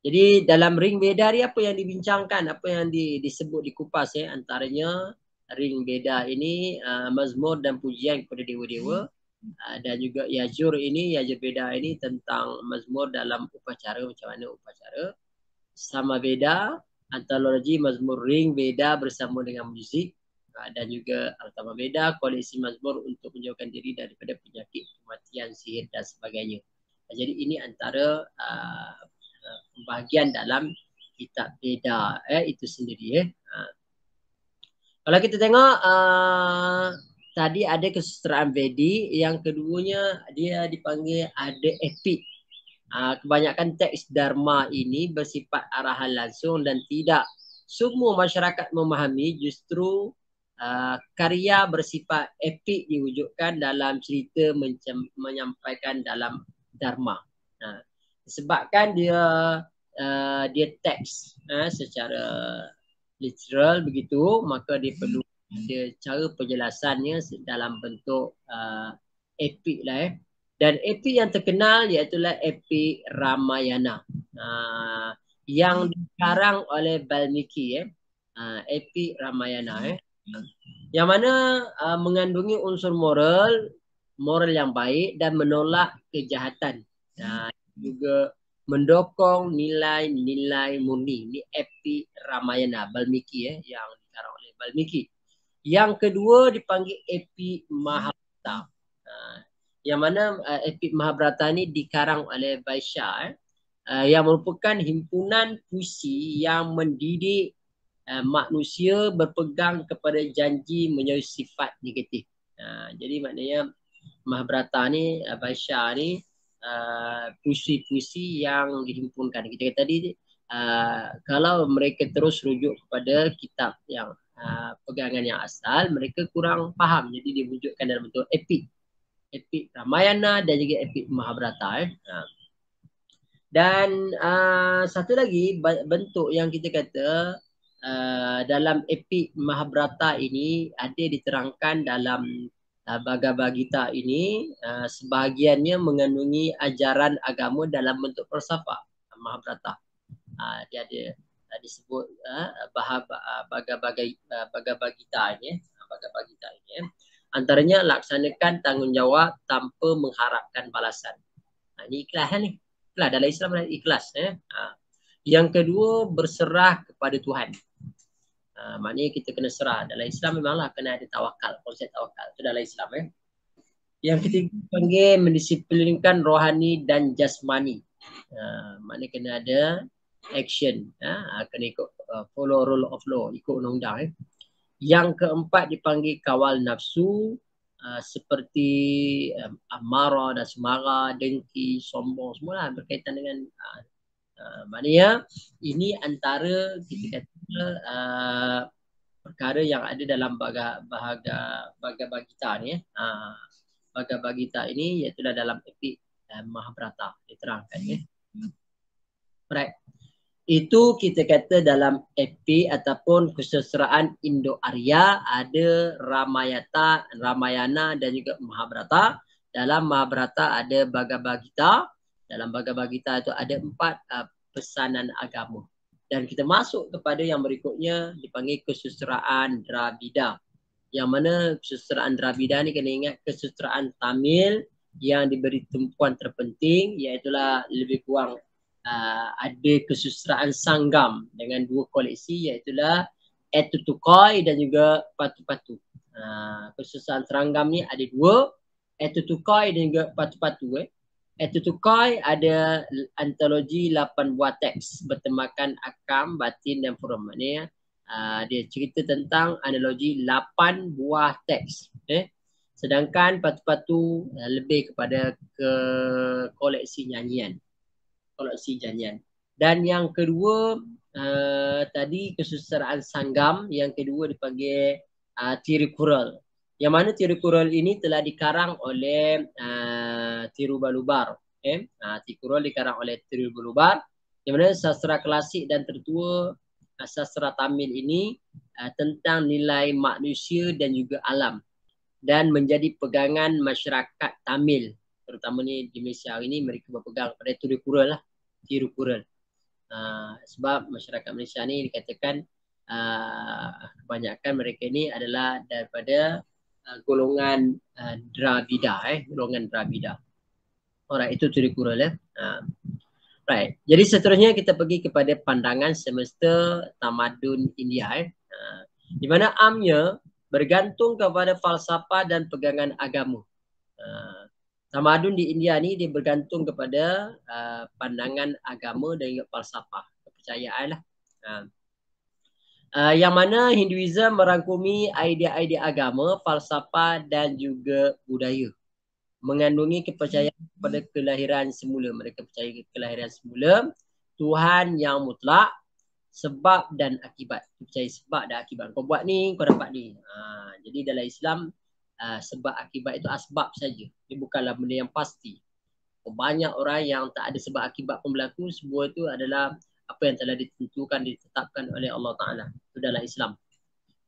Jadi dalam Ring Veda ni apa yang dibincangkan, apa yang disebut dikupas ya, antaranya Ring Veda ini mazmur dan pujian kepada dewa-dewa, dan juga Yajur Veda ini tentang mazmur dalam upacara, macam mana upacara. Sama Veda antologi mazmur Ring Veda bersama dengan muzik, dan juga Artama Veda koleksi mazmur untuk menjauhkan diri daripada penyakit, kematian, sihir dan sebagainya. Jadi ini antara bahagian dalam kitab Veda itu sendiri. Kalau kita tengok tadi ada kesusastraan Vedi, yang keduanya dia dipanggil ada epik. Kebanyakan teks Dharma ini bersifat arahan langsung dan tidak semua masyarakat memahami. Justru karya bersifat epik diwujudkan dalam cerita menyampaikan dalam Dharma. Disebabkan dia teks secara literal begitu, maka dia perlu ada cara penjelasannya dalam bentuk epik lah. Dan epik yang terkenal iaitulah epik Ramayana, yang dikarang oleh Valmiki. Epik Ramayana yang mana mengandungi unsur moral yang baik dan menolak kejahatan. Juga mendokong nilai-nilai murni. Ini epik Ramayana Valmiki yang dikarang oleh Valmiki. Yang kedua dipanggil epik Mahabharata. Yang mana epik Mahabharata ini dikarang oleh Vaishya, yang merupakan himpunan puisi yang mendidik manusia berpegang kepada janji menjauhi sifat negatif. Jadi maknanya Mahabharata ni, Vaishya ni puisi-puisi yang dihimpunkan. Kita kata tadi, kalau mereka terus rujuk kepada kitab yang pegangan yang asal, mereka kurang faham. Jadi diwujudkan dalam bentuk epik. Epik Ramayana dan juga epik Mahabharata. Dan satu lagi bentuk yang kita kata dalam epik Mahabharata ini ada diterangkan dalam Bhagavad Gita ini, sebahagiannya mengandungi ajaran agama dalam bentuk falsafah. Mahabharata dia ada disebut Bhagavad Gita ini. Bhagavad Gita ini antaranya laksanakan tanggungjawab tanpa mengharapkan balasan. Ini ikhlas ni. Ikhlas dalam Islam adalah ikhlas. Yang kedua, berserah kepada Tuhan. Maknanya kita kena serah. Dalam Islam memanglah kena ada tawakal, konsep tawakal. Itu dalam Islam. Yang ketiga panggil mendisiplinkan rohani dan jasmani. Maknanya kena ada action. Kena ikut follow rule of law, ikut undang-undang. Yang keempat dipanggil kawal nafsu, seperti amarah dan semara, dengki, sombong, semua berkaitan dengan maknanya ini antara kita kata perkara yang ada dalam Bhagavad Gita ni. Bhagavad Gita ini iaitu dalam epik Mahabharata diterangkan. Right. Itu kita kata dalam epik ataupun kesusastraan Indo-Arya ada Ramayana dan juga Mahabharata. Dalam Mahabharata ada Bhagavad Gita. Dalam Bhagavad Gita itu ada 4 pesanan agama. Dan kita masuk kepada yang berikutnya dipanggil kesusastraan Dravida. Yang mana kesusastraan Dravida ni kena ingat kesusastraan Tamil yang diberi tumpuan terpenting, iaitulah lebih kurang ada kesusastraan sanggam dengan dua koleksi, iaitulah Etutukoi dan juga Patu-Patu. Kesusastraan sanggam ni ada dua, Etutukoi dan juga Patu-Patu. Etutukoi ada antologi 8 buah teks bertemakan akam, batin dan forum. Maknanya dia cerita tentang analogi 8 buah teks. Sedangkan Patu-Patu lebih kepada ke koleksi nyanyian. Dan yang kedua tadi kesusastraan sanggam, yang kedua dipanggil Tirukural. Yang mana Tirukural ini telah dikarang oleh Tirubalubar. Tirukural dikarang oleh Tirubalubar, yang mana sastra klasik dan tertua sastra Tamil ini tentang nilai manusia dan juga alam, dan menjadi pegangan masyarakat Tamil, terutama ni di Malaysia ini, mereka berpegang pada Tirukural lah. Tirukural. Sebab masyarakat Malaysia ni dikatakan kebanyakan mereka ni adalah daripada golongan Dravida, golongan Dravida. Alright, itu Tirukural . Right. Jadi seterusnya kita pergi kepada pandangan semesta tamadun India, di mana amnya bergantung kepada falsafah dan pegangan agama. Tamadun di India ni dia bergantung kepada pandangan agama dan juga falsafah, kepercayaan lah. Yang mana Hinduism merangkumi idea-idea agama, falsafah dan juga budaya, mengandungi kepercayaan kepada kelahiran semula. Mereka percaya kelahiran semula, Tuhan yang mutlak, sebab dan akibat. Percaya sebab dan akibat. Kau buat ni, kau dapat ni. Jadi dalam Islam, sebab akibat itu asbab saja. Dia bukanlah benda yang pasti. Banyak orang yang tak ada sebab akibat pun berlaku. Semua itu adalah apa yang telah ditentukan, ditetapkan oleh Allah Ta'ala. Itu dalam Islam.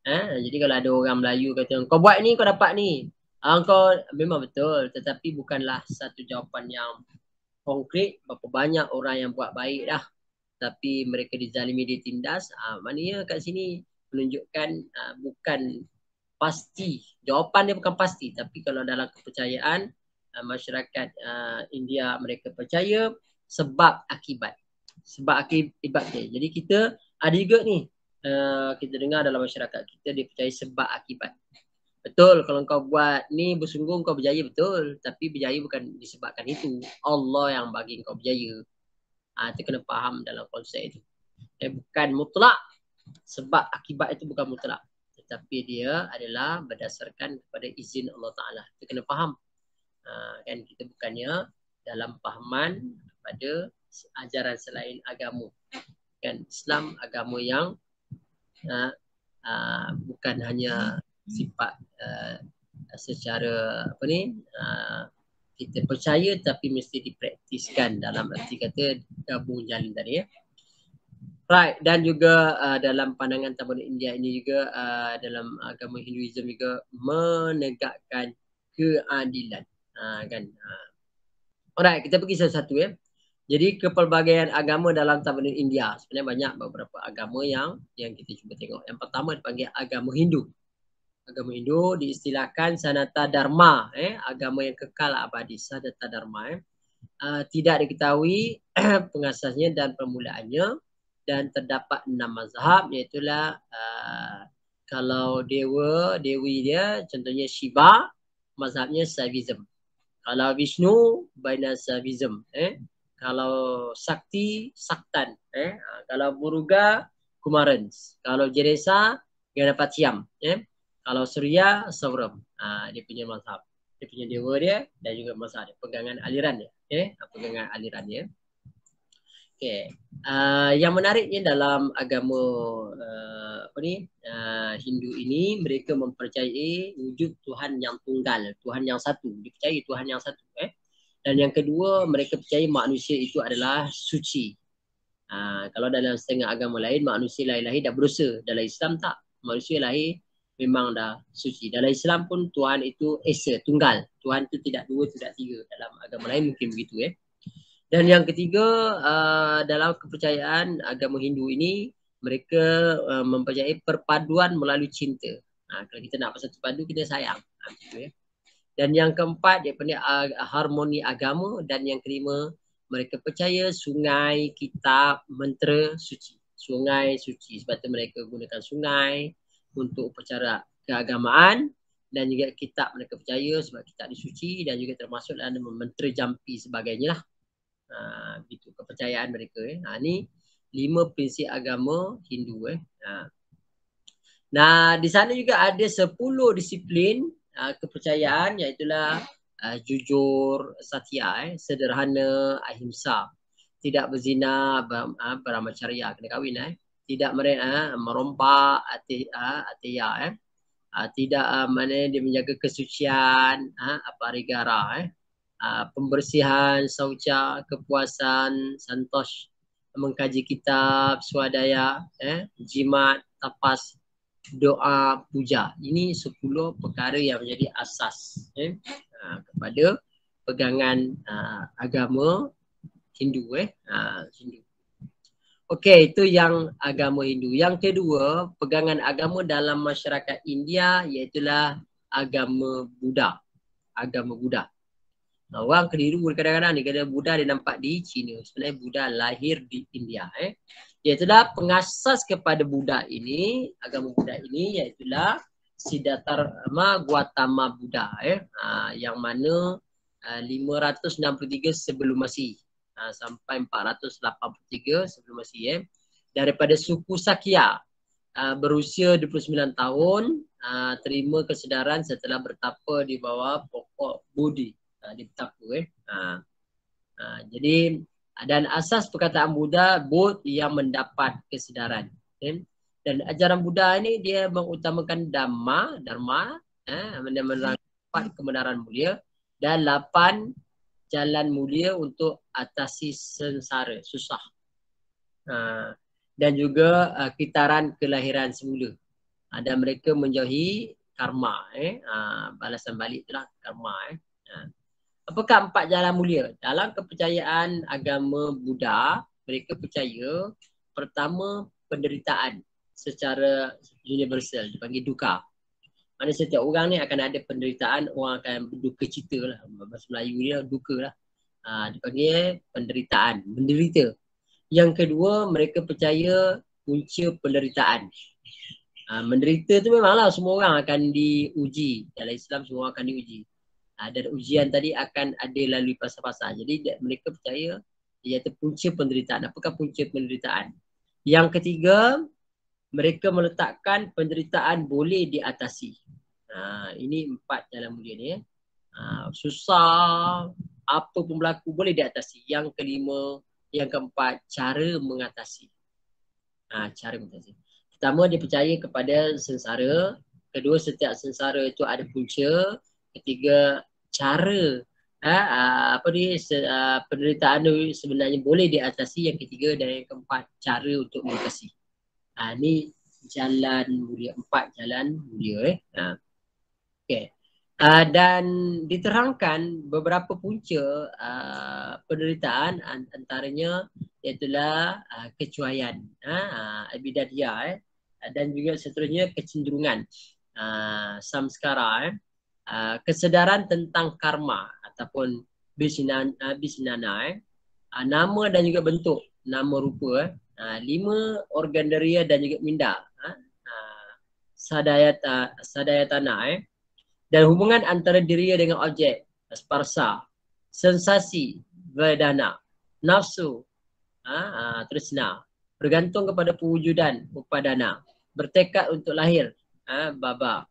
Jadi kalau ada orang Melayu kata, kau buat ni, kau dapat ni. Kau memang betul. Tetapi bukanlah satu jawapan yang konkret. Berapa banyak orang yang buat baik dah, tapi mereka dizalimi, ditindas. Maknanya kat sini menunjukkan bukan pasti. Jawapan dia bukan pasti. Tapi kalau dalam kepercayaan masyarakat India, mereka percaya sebab akibat. Sebab akibat dia. Jadi kita ada juga ni, kita dengar dalam masyarakat kita, dia percaya sebab akibat. Betul, kalau kau buat ni bersungguh kau berjaya, betul. Tapi berjaya bukan disebabkan itu. Allah yang bagi kau berjaya. Kita kena faham dalam konsep itu. Bukan mutlak. Sebab akibat itu bukan mutlak. Tetapi dia adalah berdasarkan kepada izin Allah Ta'ala. Kita kena faham. Kan kita bukannya dalam fahaman pada ajaran selain agama. Kan Islam agama yang bukan hanya sifat secara apa ni, kita percaya tapi mesti dipraktiskan, dalam arti kata gabung jalin tadi . Right. Dan juga dalam pandangan tamadun India ini juga dalam agama Hinduism juga menegakkan keadilan. Kan. Alright, kita pergi satu-satu . Jadi kepelbagaian agama dalam tamadun India, sebenarnya banyak beberapa agama yang kita cuba tengok. Yang pertama dipanggil agama Hindu. Agama Hindu diistilahkan Sanata Dharma, agama yang kekal abadi, Sanata Dharma. Tidak diketahui pengasasnya dan permulaannya, dan terdapat 6 mazhab, iaitulah kalau dewi dia contohnya Shiva, mazhabnya Saivism. Kalau Vishnu, Vaishnavism. Kalau Sakti, Saktan. Kalau Muruga, Kumarans. Kalau Jeresa, Ganapatiyam. Kalau Surya, Sauram. Dia punya mazhab. Dia punya dewa dia dan juga mazhab dia. Pegangan aliran dia. Pegangan aliran dia. Okay. Yang menariknya dalam agama Hindu ini, mereka mempercayai wujud Tuhan yang tunggal, Tuhan yang satu. Dipercayai Tuhan yang satu. Dan yang kedua, mereka percaya manusia itu adalah suci. Kalau dalam setengah agama lain, manusia lahir dah berdosa. Dalam Islam tak. Manusia lahir memang dah suci. Dalam Islam pun Tuhan itu esa, tunggal. Tuhan itu tidak dua, tidak tiga. Dalam agama lain mungkin begitu . Dan yang ketiga, dalam kepercayaan agama Hindu ini, mereka mempercayai perpaduan melalui cinta. Kalau kita nak bersatu padu, kita sayang. Dan yang keempat, dia panggil harmoni agama. Dan yang kelima, mereka percaya sungai, kitab, mentera suci. Sungai suci. Sebab tu mereka gunakan sungai untuk upacara keagamaan. Dan juga kitab mereka percaya sebab kitab ni suci. Dan juga termasuk dalam mentera jampi sebagainya lah. Itu kepercayaan mereka. Ni 5 prinsip agama Hindu. Nah, di sana juga ada 10 disiplin kepercayaan, iaitulah jujur, satya, sederhana, ahimsa, tidak berzina, brahmacharya, kena kahwin, tidak merompak, ateya, tidak mana dia menjaga kesucian, aparigara, pembersihan, saucha, kepuasan, santosh, mengkaji kitab, swadaya, jimat, tapas, doa, puja. Ini 10 perkara yang menjadi asas kepada pegangan agama Hindu. Hindu. Okey, itu yang agama Hindu. Yang kedua, pegangan agama dalam masyarakat India iaitulah agama Buddha. Agama Buddha. Orang keliru kadang-kadang ni, kata Buddha dia nampak di China. Sebenarnya Buddha lahir di India. Iaitulah pengasas kepada Buddha ini, agama Buddha ini, iaitulah Siddhartha Gautama Buddha. Yang mana 563 sebelum Masihi. Sampai 483 sebelum Masihi. Daripada suku Sakya. Berusia 29 tahun. Terima kesedaran setelah bertapa di bawah pokok Bodhi. Dia bertapa. Jadi dan asas perkataan Buddha, Bodh yang mendapat kesedaran. Dan ajaran Buddha ini dia mengutamakan Dhamma, menerangkan kebenaran mulia dan 8 jalan mulia untuk atasi sengsara, susah. Dan juga kitaran kelahiran semula. Dan mereka menjauhi karma, balasan balik itulah karma. Apakah 4 jalan mulia? Dalam kepercayaan agama Buddha, mereka percaya pertama penderitaan secara universal, dipanggil dukkha. Mana setiap orang ni akan ada penderitaan, orang akan berduka cita lah. Bahasa Melayu dia duka lah. Dipanggil penderitaan, menderita. Yang kedua, mereka percaya punca penderitaan. Menderita tu memanglah semua orang akan diuji. Dalam Islam semua akan diuji. Dan ujian tadi akan ada lalui fasa-fasa. Jadi mereka percaya iaitu punca penderitaan. Apakah punca penderitaan? Yang ketiga, mereka meletakkan penderitaan boleh diatasi. Ini 4 jalan mulia ni. Susah, apa pun berlaku boleh diatasi. Yang kelima, yang keempat, cara mengatasi. Cara mengatasi. Pertama, dia percaya kepada sengsara. Kedua, setiap sengsara itu ada punca. Ketiga, cara penderitaan itu sebenarnya boleh diatasi. Yang ketiga dan yang keempat, cara untuk mengatasi. Ini jalan mulia, 4 jalan mulia. Okay. Dan diterangkan beberapa punca penderitaan, antaranya iaitulah kecuaian, abidadya, dan juga seterusnya kecenderungan, samskara, kesedaran tentang karma ataupun bisnana, nama dan juga bentuk, nama rupa, 5 organ deria dan juga minda, sadayatana, dan hubungan antara diri dengan objek, sparsa, sensasi, vedana, nafsu, tresna, bergantung kepada pewujudan, upadana, bertekad untuk lahir, baba,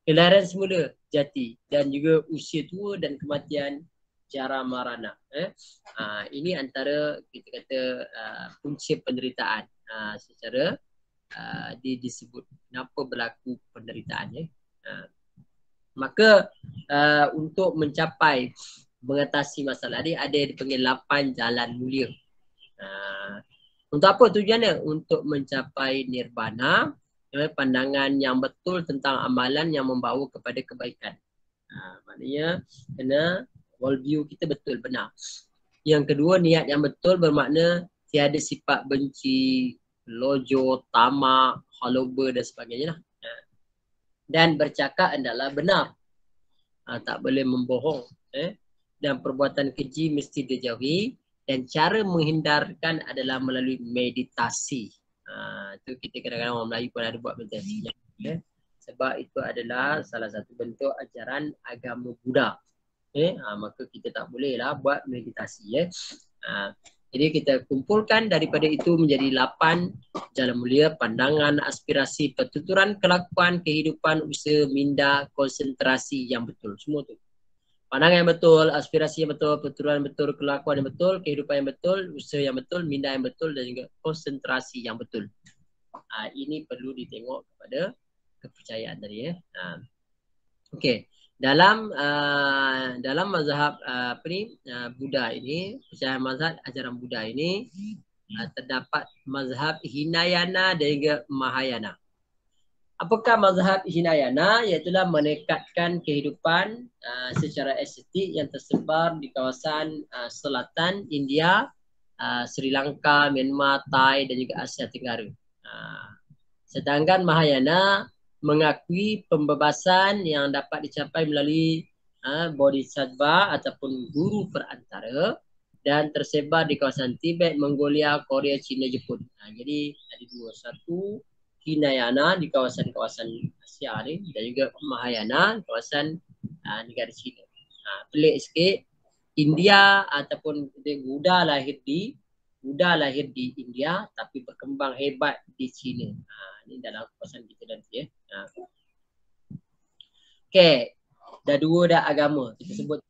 kelahiran semula, jati, dan juga usia tua dan kematian, jara marana. Ini antara kita kata punca penderitaan secara disebut kenapa berlaku penderitaan. Maka untuk mencapai mengatasi masalah ni ada dipanggil 8 jalan mulia. Untuk apa tujuannya? Untuk mencapai nirvana, pandangan yang betul tentang amalan yang membawa kepada kebaikan. Maknanya kena world view kita betul, benar. Yang kedua, niat yang betul bermakna tiada sifat benci, lojo, tamak, haloba dan sebagainya lah. Dan bercakap adalah benar, tak boleh membohong, dan perbuatan keji mesti dijauhi, Dan cara menghindarkan adalah melalui meditasi. Itu kita kadang-kadang orang Melayu pun ada buat meditasi. Sebab itu adalah salah satu bentuk ajaran agama Buddha. Maka kita tak bolehlah buat meditasi. Jadi kita kumpulkan daripada itu menjadi 8 jalan mulia, pandangan, aspirasi, pertuturan kelakuan, kehidupan, usaha, minda, konsentrasi yang betul. Semua tu. Pandangan yang betul, aspirasi yang betul, pertuturan yang betul, kelakuan yang betul, kehidupan yang betul, usaha yang betul, minda yang betul dan juga konsentrasi yang betul. Ini perlu ditengok kepada kepercayaan tadi. Okey. Dalam mazhab Buddha ini, percayaan mazhab ajaran Buddha ini terdapat mazhab Hinayana dan juga Mahayana. Apakah mazhab Hinayana? Iaitulah menekadkan kehidupan secara estetik yang tersebar di kawasan selatan India, Sri Lanka, Myanmar, Thai dan juga Asia Tenggara. Sedangkan Mahayana mengakui pembebasan yang dapat dicapai melalui bodhisattva ataupun guru perantara dan tersebar di kawasan Tibet, Mongolia, Korea, China, Jepun. Jadi ada dua. Satu Hinayana di kawasan-kawasan Asia ni dan juga Mahayana kawasan negara China. Pelik sikit, India ataupun Buddha lahir di India tapi berkembang hebat di China. Ini dalam kawasan kita nanti. Okey, dah dua dah agama. Kita sebut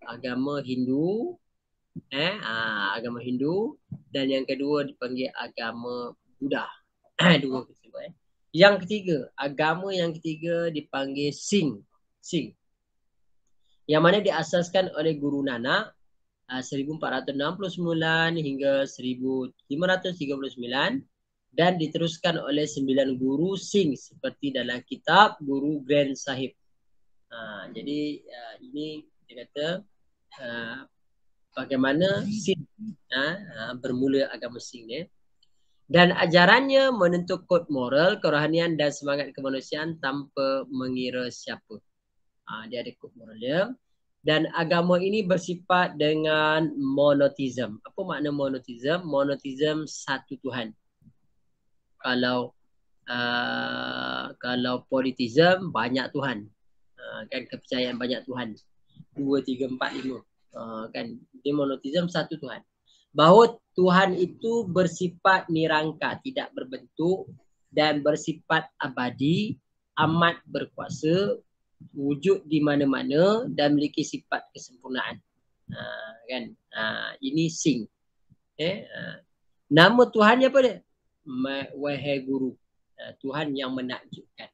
agama Hindu, agama Hindu dan yang kedua dipanggil agama Buddha. Dua kita sebut. Yang ketiga, agama yang ketiga dipanggil Singh. Yang mana diasaskan oleh Guru Nanak 1469 hingga 1539 dan diteruskan oleh 9 guru Singh seperti dalam kitab Guru Granth Sahib. Jadi ini dia kata bagaimana Singh bermula agama Singh. Dan ajarannya menentuk kod moral, kerohanian dan semangat kemanusiaan tanpa mengira siapa. Dia ada kod moral dia. Dan agama ini bersifat dengan monotism. Apa makna monotism? Monotism satu Tuhan. Kalau politism banyak Tuhan. Kan kepercayaan banyak Tuhan. 2, 3, 4, 5. Kan dia monotism satu Tuhan. Bahawa Tuhan itu bersifat nirangka, tidak berbentuk dan bersifat abadi, amat berkuasa, wujud di mana-mana dan memiliki sifat kesempurnaan. Ini Singh. Nama Tuhannya apa dia? Wahai Guru, Tuhan yang menakjubkan.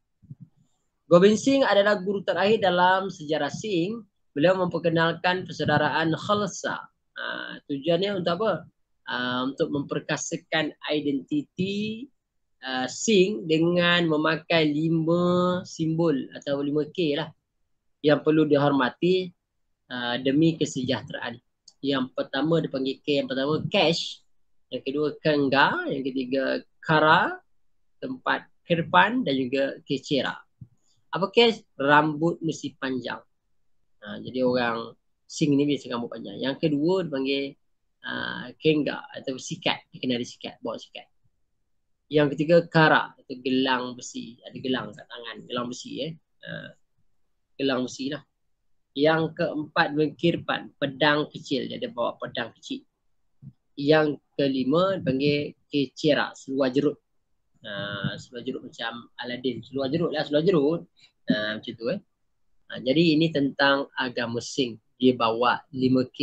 Gobind Singh adalah guru terakhir dalam sejarah Singh. Beliau memperkenalkan persaudaraan Khalsa. Tujuannya untuk apa? Untuk memperkasakan identiti Singh dengan memakai 5 simbol atau 5K lah yang perlu dihormati demi kesejahteraan. Yang pertama dipanggil K, yang pertama cash, yang kedua Kanga, yang ketiga Kara, tempat Kirpan dan juga Kecera. Apa cash? Rambut mesti panjang. Jadi orang Singh ni biasa rambut panjang. Yang kedua dipanggil Kenga atau sikat, dia kena ada sikat, bawa sikat. Yang ketiga Kara, itu gelang besi, ada gelang kat tangan, gelang besi gelang besi lah. Yang keempat Kirpan, pedang kecil, dia ada bawa pedang kecil. Yang kelima dipanggil Kecera, seluar jerut. Seluar jerut macam Aladdin, seluar jerut lah, seluar jerut. Macam tu jadi ini tentang agama Singh. Dia bawa 5K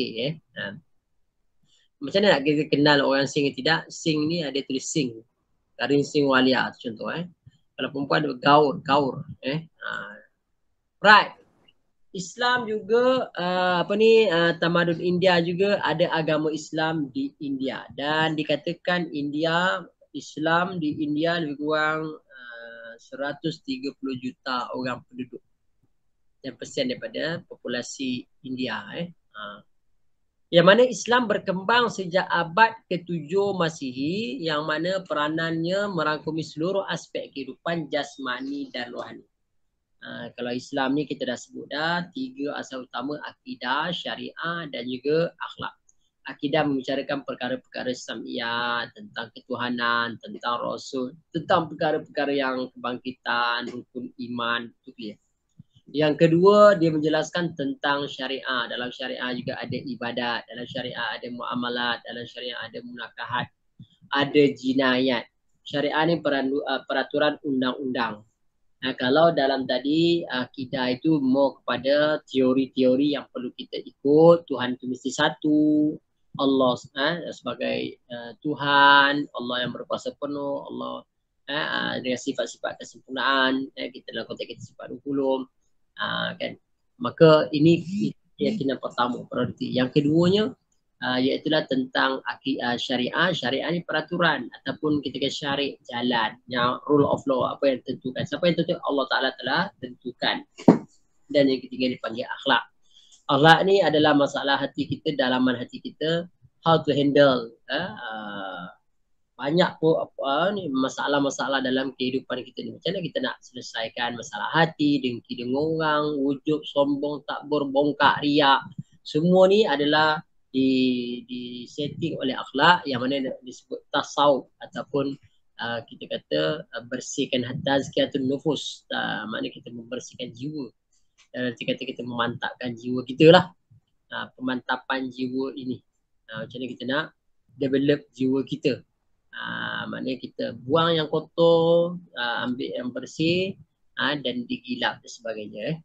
Macam mana nak kita kenal orang Singh ke tidak? Singh ni ada tulis Singh. Karin Singh Walia contoh Kalau perempuan ada gaur Right. Islam juga tamadun India juga ada agama Islam di India dan dikatakan Islam di India lebih kurang 130 juta orang penduduk. Yang persen daripada populasi India Yang mana Islam berkembang sejak abad ke-7 Masihi, yang mana peranannya merangkumi seluruh aspek kehidupan jasmani dan rohani. Kalau Islam ni kita dah sebut dah 3 asal utama, akidah, syariah dan juga akhlak. akidah membicarakan perkara-perkara Islamiyah, tentang ketuhanan, tentang Rasul, tentang perkara-perkara yang kebangkitan, rukun iman, itu clear. Yang kedua, dia menjelaskan tentang syariah. Dalam syariah juga ada ibadat, dalam syariah ada muamalat, dalam syariah ada munakahat, ada jinayat. Syariah ni peraturan undang-undang. Kalau dalam tadi akidah itu more kepada teori-teori yang perlu kita ikut. Tuhan itu mesti satu. Allah sebagai Tuhan, Allah yang berkuasa penuh, Allah dengan sifat-sifat kesempurnaan, kita dalam konteks kita sifat 20. Kan, maka ini keyakinan pertama, prioriti. Yang keduanya iaitulah tentang syariah. Syariah ni peraturan ataupun kita kata syari' jalan, yang rule of law, apa yang tentukan. Siapa yang tentukan? Allah Ta'ala telah tentukan. Dan yang ketiga dipanggil akhlak. Akhlak ni adalah masalah hati kita, dalaman hati kita, how to handle banyak ni masalah-masalah dalam kehidupan kita ni. Macam mana kita nak selesaikan masalah hati, dengki dengan orang, wujud, sombong, takbur, bongkak, riak. Semua ni adalah di setting oleh akhlak yang mana disebut tasawuf ataupun kita kata bersihkan tazkiyatun nufus. Maknanya kita membersihkan jiwa. Dan nanti kata kita memantapkan jiwa kita lah. Pemantapan jiwa ini. Macam mana kita nak develop jiwa kita. Maknanya kita buang yang kotor, ambil yang bersih, dan digilap dan sebagainya.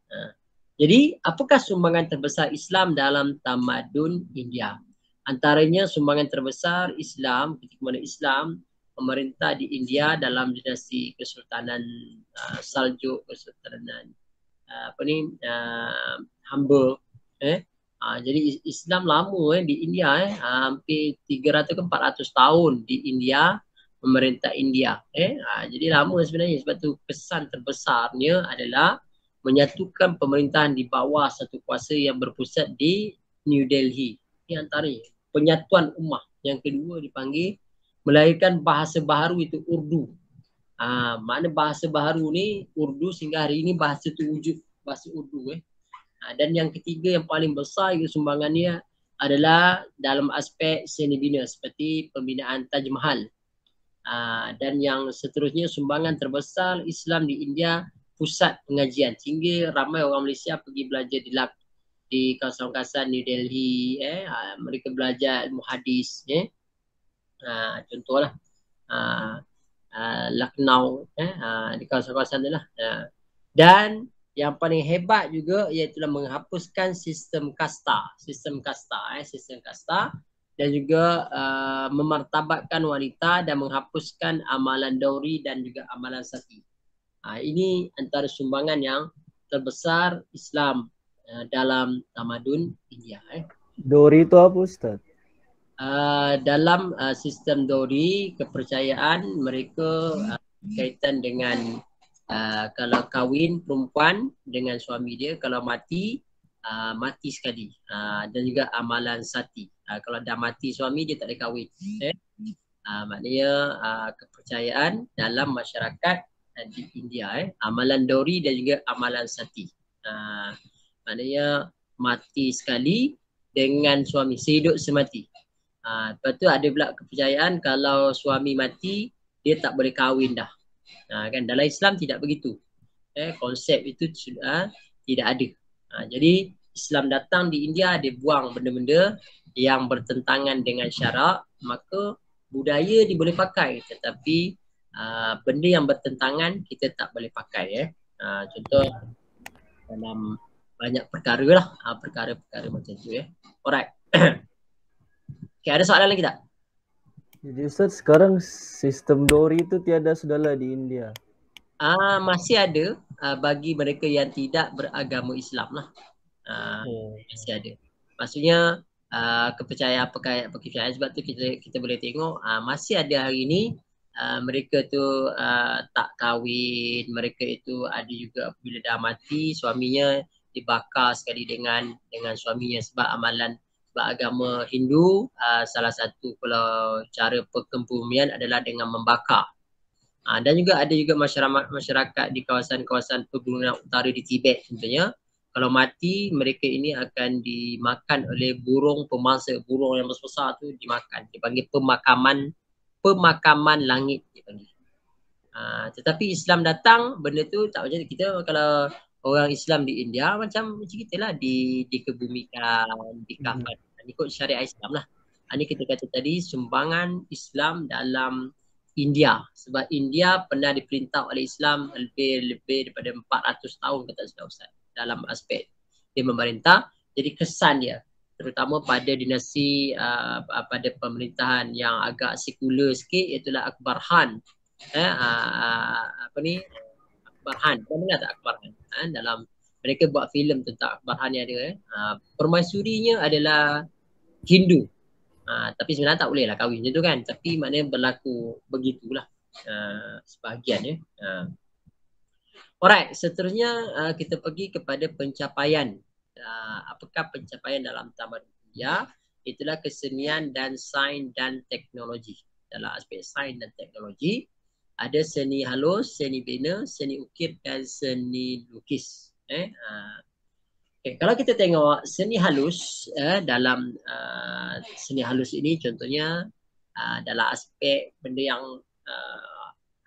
Jadi apakah sumbangan terbesar Islam dalam tamadun India? Antaranya sumbangan terbesar Islam, ketika mana Islam pemerintah di India dalam dinasti Kesultanan Saljuk, Kesultanan Hamba. Jadi Islam lama di India, hampir 300 ke 400 tahun di India, pemerintah India. Jadi lama sebenarnya. Sebab tu pesan terbesarnya adalah menyatukan pemerintahan di bawah satu kuasa yang berpusat di New Delhi. Ini antaranya penyatuan ummah. Yang kedua dipanggil melahirkan bahasa baharu, itu Urdu. Mana bahasa baharu ni Urdu, sehingga hari ini bahasa tu wujud, bahasa Urdu. Dan yang ketiga yang paling besar sumbangannya adalah dalam aspek seni bina seperti pembinaan Taj Mahal. Dan yang seterusnya sumbangan terbesar Islam di India, pusat pengajian. Sehingga ramai orang Malaysia pergi belajar di kawasan-kawasan New Delhi. Mereka belajar ilmu hadis. Contohlah Lucknow, di kawasan-kawasan tu lah. Dan yang paling hebat juga iaitu menghapuskan sistem kasta, dan juga memartabatkan wanita dan menghapuskan amalan dauri dan juga amalan sati. Ini antara sumbangan yang terbesar Islam dalam tamadun India. Dauri itu apa, Ustaz? Dalam sistem dauri, kepercayaan mereka berkaitan dengan kalau kahwin perempuan dengan suami dia, kalau mati, mati sekali. Dan juga amalan sati. Kalau dah mati suami, dia tak boleh kahwin. Maknanya kepercayaan dalam masyarakat di India. Amalan dauri dan juga amalan sati. Maknanya mati sekali dengan suami, sehidup semati. Lepas tu ada pula kepercayaan kalau suami mati, dia tak boleh kahwin dah. Kan dalam Islam tidak begitu. Konsep itu tidak ada. Jadi Islam datang di India, dia buang benda-benda yang bertentangan dengan syarak, maka budaya dia boleh pakai, tetapi benda yang bertentangan kita tak boleh pakai. Contoh dalam banyak perkara lah, perkara-perkara macam tu. Alright. Okay, ada soalan lagi tak? Jadi Ustaz, sekarang sistem dauri itu tiada sudahlah di India? Masih ada bagi mereka yang tidak beragama Islam lah. Masih ada. Maksudnya kepercayaan sebab tu kita boleh tengok masih ada hari ini mereka tu tak kahwin, mereka itu ada juga bila dah mati suaminya dibakar sekali dengan suaminya sebab amalan. Sebab agama Hindu, salah satu kalau cara perkembumian adalah dengan membakar. Dan juga ada juga masyarakat di kawasan-kawasan pegunungan utara di Tibet contohnya, Kalau mati, mereka ini akan dimakan oleh burung pemangsa. Burung yang besar tu dimakan. Dipanggil pemakaman langit dipanggil. Tetapi Islam datang, benda tu tak macam kita. Kalau orang Islam di India macam kita lah, dikebumikan, dikafan. Ikut syariat Islam lah. Ini kita kata tadi sumbangan Islam dalam India. Sebab India pernah diperintah oleh Islam lebih daripada 400 tahun kata Ustaz, dalam aspek dia memerintah. Jadi kesan dia terutama pada dinasti pada pemerintahan yang agak sekular sikit, iaitulah Akbar Khan. Akbar Khan, kau dengar tak Akbar Khan? Dalam mereka buat filem tentang Akbar Khan ni ada. Permaisurinya adalah Hindu. Tapi sebenarnya tak boleh lah kahwin macam tu kan. Tapi maknanya berlaku begitulah sebahagian ya. Alright, seterusnya kita pergi kepada pencapaian. Apakah pencapaian dalam tamadun India? Itulah kesenian dan sains dan teknologi. Dalam aspek sains dan teknologi, ada seni halus, seni bina, seni ukir dan seni lukis. Kalau kita tengok seni halus, dalam seni halus ini contohnya dalam aspek benda yang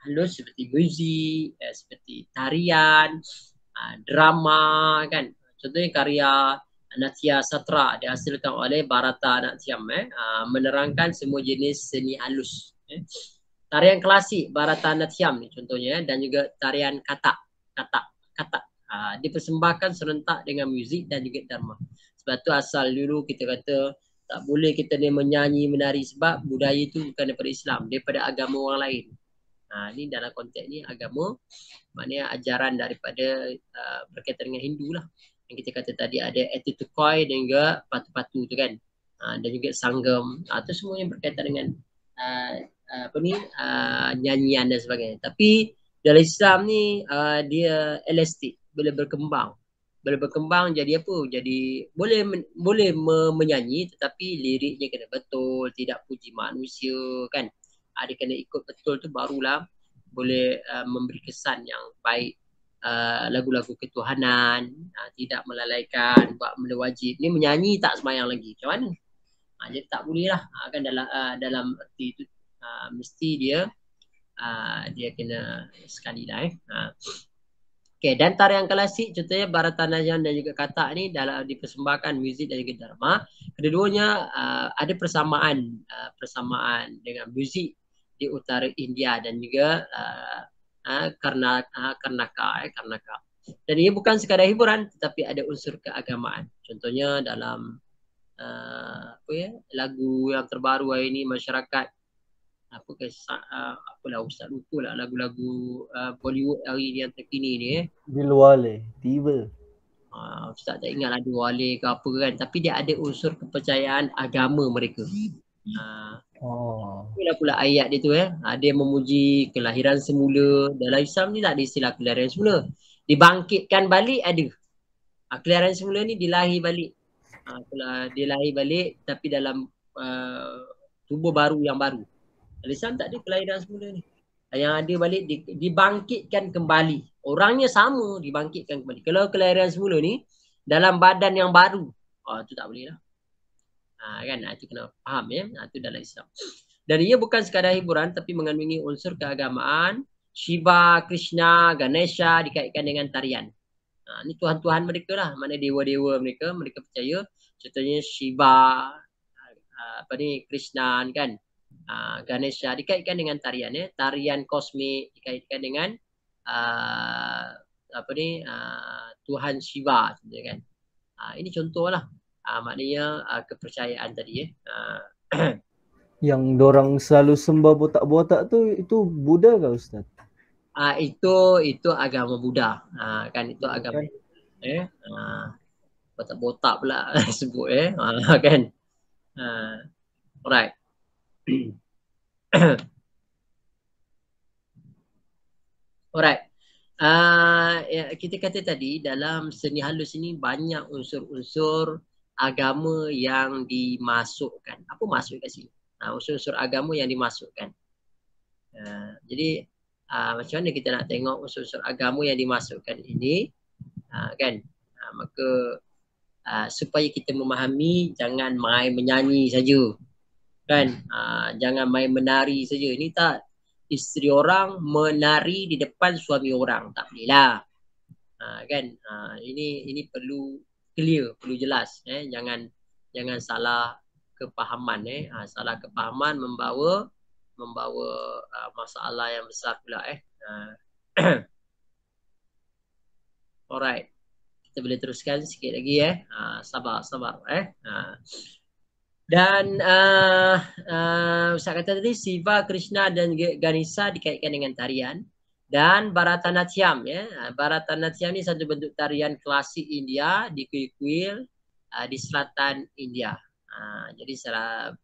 halus seperti muzik, seperti tarian, drama kan. Contohnya karya Natya Satra dihasilkan oleh Bharata Natyam, menerangkan semua jenis seni halus. Tarian klasik Bharata Natyam ni contohnya, dan juga tarian katak dipersembahkan serentak dengan muzik dan juga drama. Sebab tu asal dulu kita kata tak boleh kita ni menyanyi menari sebab budaya itu bukan daripada Islam, daripada agama orang lain. Ni dalam konteks ni agama, maknanya ajaran daripada berkaitan dengan Hindu lah. Yang kita kata tadi ada Etitukoi dan juga patu-patu tu kan. Dan juga sanggam. Tu semua yang berkaitan dengan nyanyian dan sebagainya. Tapi dalam Islam ni dia elastik, boleh berkembang jadi apa? Jadi boleh menyanyi tetapi liriknya kena betul, tidak puji manusia kan. Dia kena ikut betul tu barulah boleh memberi kesan yang baik. Lagu-lagu ketuhanan, tidak melalaikan, buat benda wajib. Ni menyanyi tak sembahyang lagi. Macam mana? Jadi tak boleh lah. Kan dalam erti tu mesti dia kena sekali lah. Okay, dan tarian klasik contohnya Bharatanatyam dan juga katak ni dalam dipersembahkan muzik dan juga drama. Kedua-duanya ada persamaan dengan muzik di utara India dan juga Karnaka. Dan ia bukan sekadar hiburan tetapi ada unsur keagamaan. Contohnya dalam lagu yang terbaru hari ini masyarakat apalah Ustaz lupa lah lagu-lagu Bollywood hari ni yang terkini ni Dilwale tiba. Ustaz tak ingat lah Dilwale ke apa kan, tapi dia ada unsur kepercayaan agama mereka. Pula ayat dia tu dia memuji kelahiran semula. Dalam Islam ni tak ada istilah kelahiran semula. Dibangkitkan balik ada. Kelahiran semula ni dilahir balik. Dia lahir balik tapi dalam tubuh baru yang baru. Islam tak ada kelahiran semula ni. Yang ada balik dibangkitkan kembali. Orangnya sama dibangkitkan kembali. Kalau kelahiran semula ni dalam badan yang baru, tu tak boleh lah. Kan itu kena faham itu dalam Islam. Dan ia bukan sekadar hiburan tapi mengandungi unsur keagamaan. Shiva, Krishna, Ganesha dikaitkan dengan tarian. Ni tuhan-tuhan mereka lah. Mana dewa-dewa mereka percaya. Contohnya Shiva, Krishna kan. Ganesha dikaitkan dengan tarian tarian kosmik dikaitkan dengan Tuhan Shiva kan. Ini contohlah maknanya kepercayaan tadi Yang dorang selalu sembah botak-botak tu itu Buddha ke Ustaz? Itu agama Buddha. Kan itu agama botak-botak pula sebut kan. Alright. Alright. Kita kata tadi dalam seni halus ini banyak unsur-unsur agama yang dimasukkan. Apa maksud kat sini? Unsur-unsur agama yang dimasukkan. Jadi macam mana kita nak tengok unsur-unsur agama yang dimasukkan ini kan? Maka supaya kita memahami, jangan main menyanyi saja, kan? Jangan main menari saja. Ini tak, isteri orang menari di depan suami orang, tak boleh lah. Kan? Ini perlu clear, perlu jelas. Jangan salah kepahaman. Salah kepahaman membawa masalah yang besar pula. Alright, kita boleh teruskan sikit lagi. Sabar. Dan Ustaz kata tadi Siva, Krishna dan Ganesha dikaitkan dengan tarian. Dan Bharatanatyam, Bharatanatyam ni satu bentuk tarian klasik India di kuil-kuil di selatan India. Jadi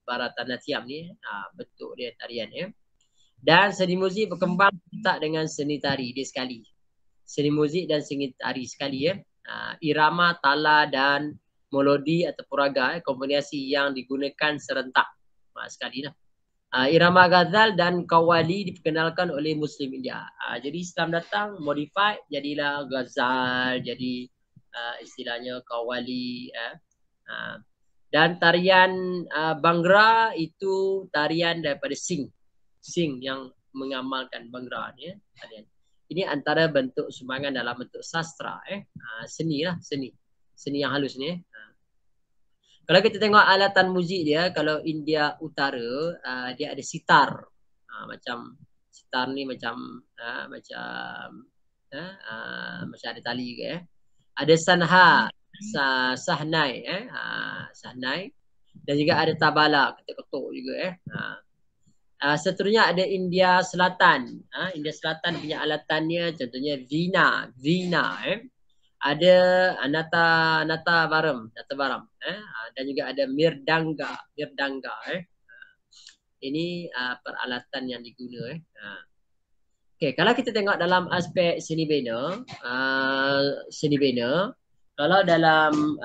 Bharatanatyam ni bentuk dia tarian. Dan seni muzik berkembang tak dengan seni tari dia sekali. Seni muzik dan seni tari sekali. Irama, tala dan melodi atau raga, kombinasi yang digunakan serentak sekali lah. Irama ghazal dan qawwali diperkenalkan oleh Muslim India. Jadi Islam datang modified, jadilah ghazal, jadi istilahnya qawwali. Dan tarian Bhangra itu tarian daripada Singh yang mengamalkan Bhangra ni. Ini antara bentuk sumbangan dalam bentuk sastra. Seni lah, seni yang halus ni. Kalau kita tengok alatan muzik dia, kalau India Utara, dia ada sitar. Macam sitar ni macam ada tali ke. Ada sanha, sahnai, sahnai. Dan juga ada tabala, ketuk-ketuk juga. Seterusnya ada India Selatan. India Selatan punya alatannya contohnya vina. Ada nata baram, dan juga ada mirdanga. Ini peralatan yang diguna. Okay, kalau kita tengok dalam aspek seni bina, kalau dalam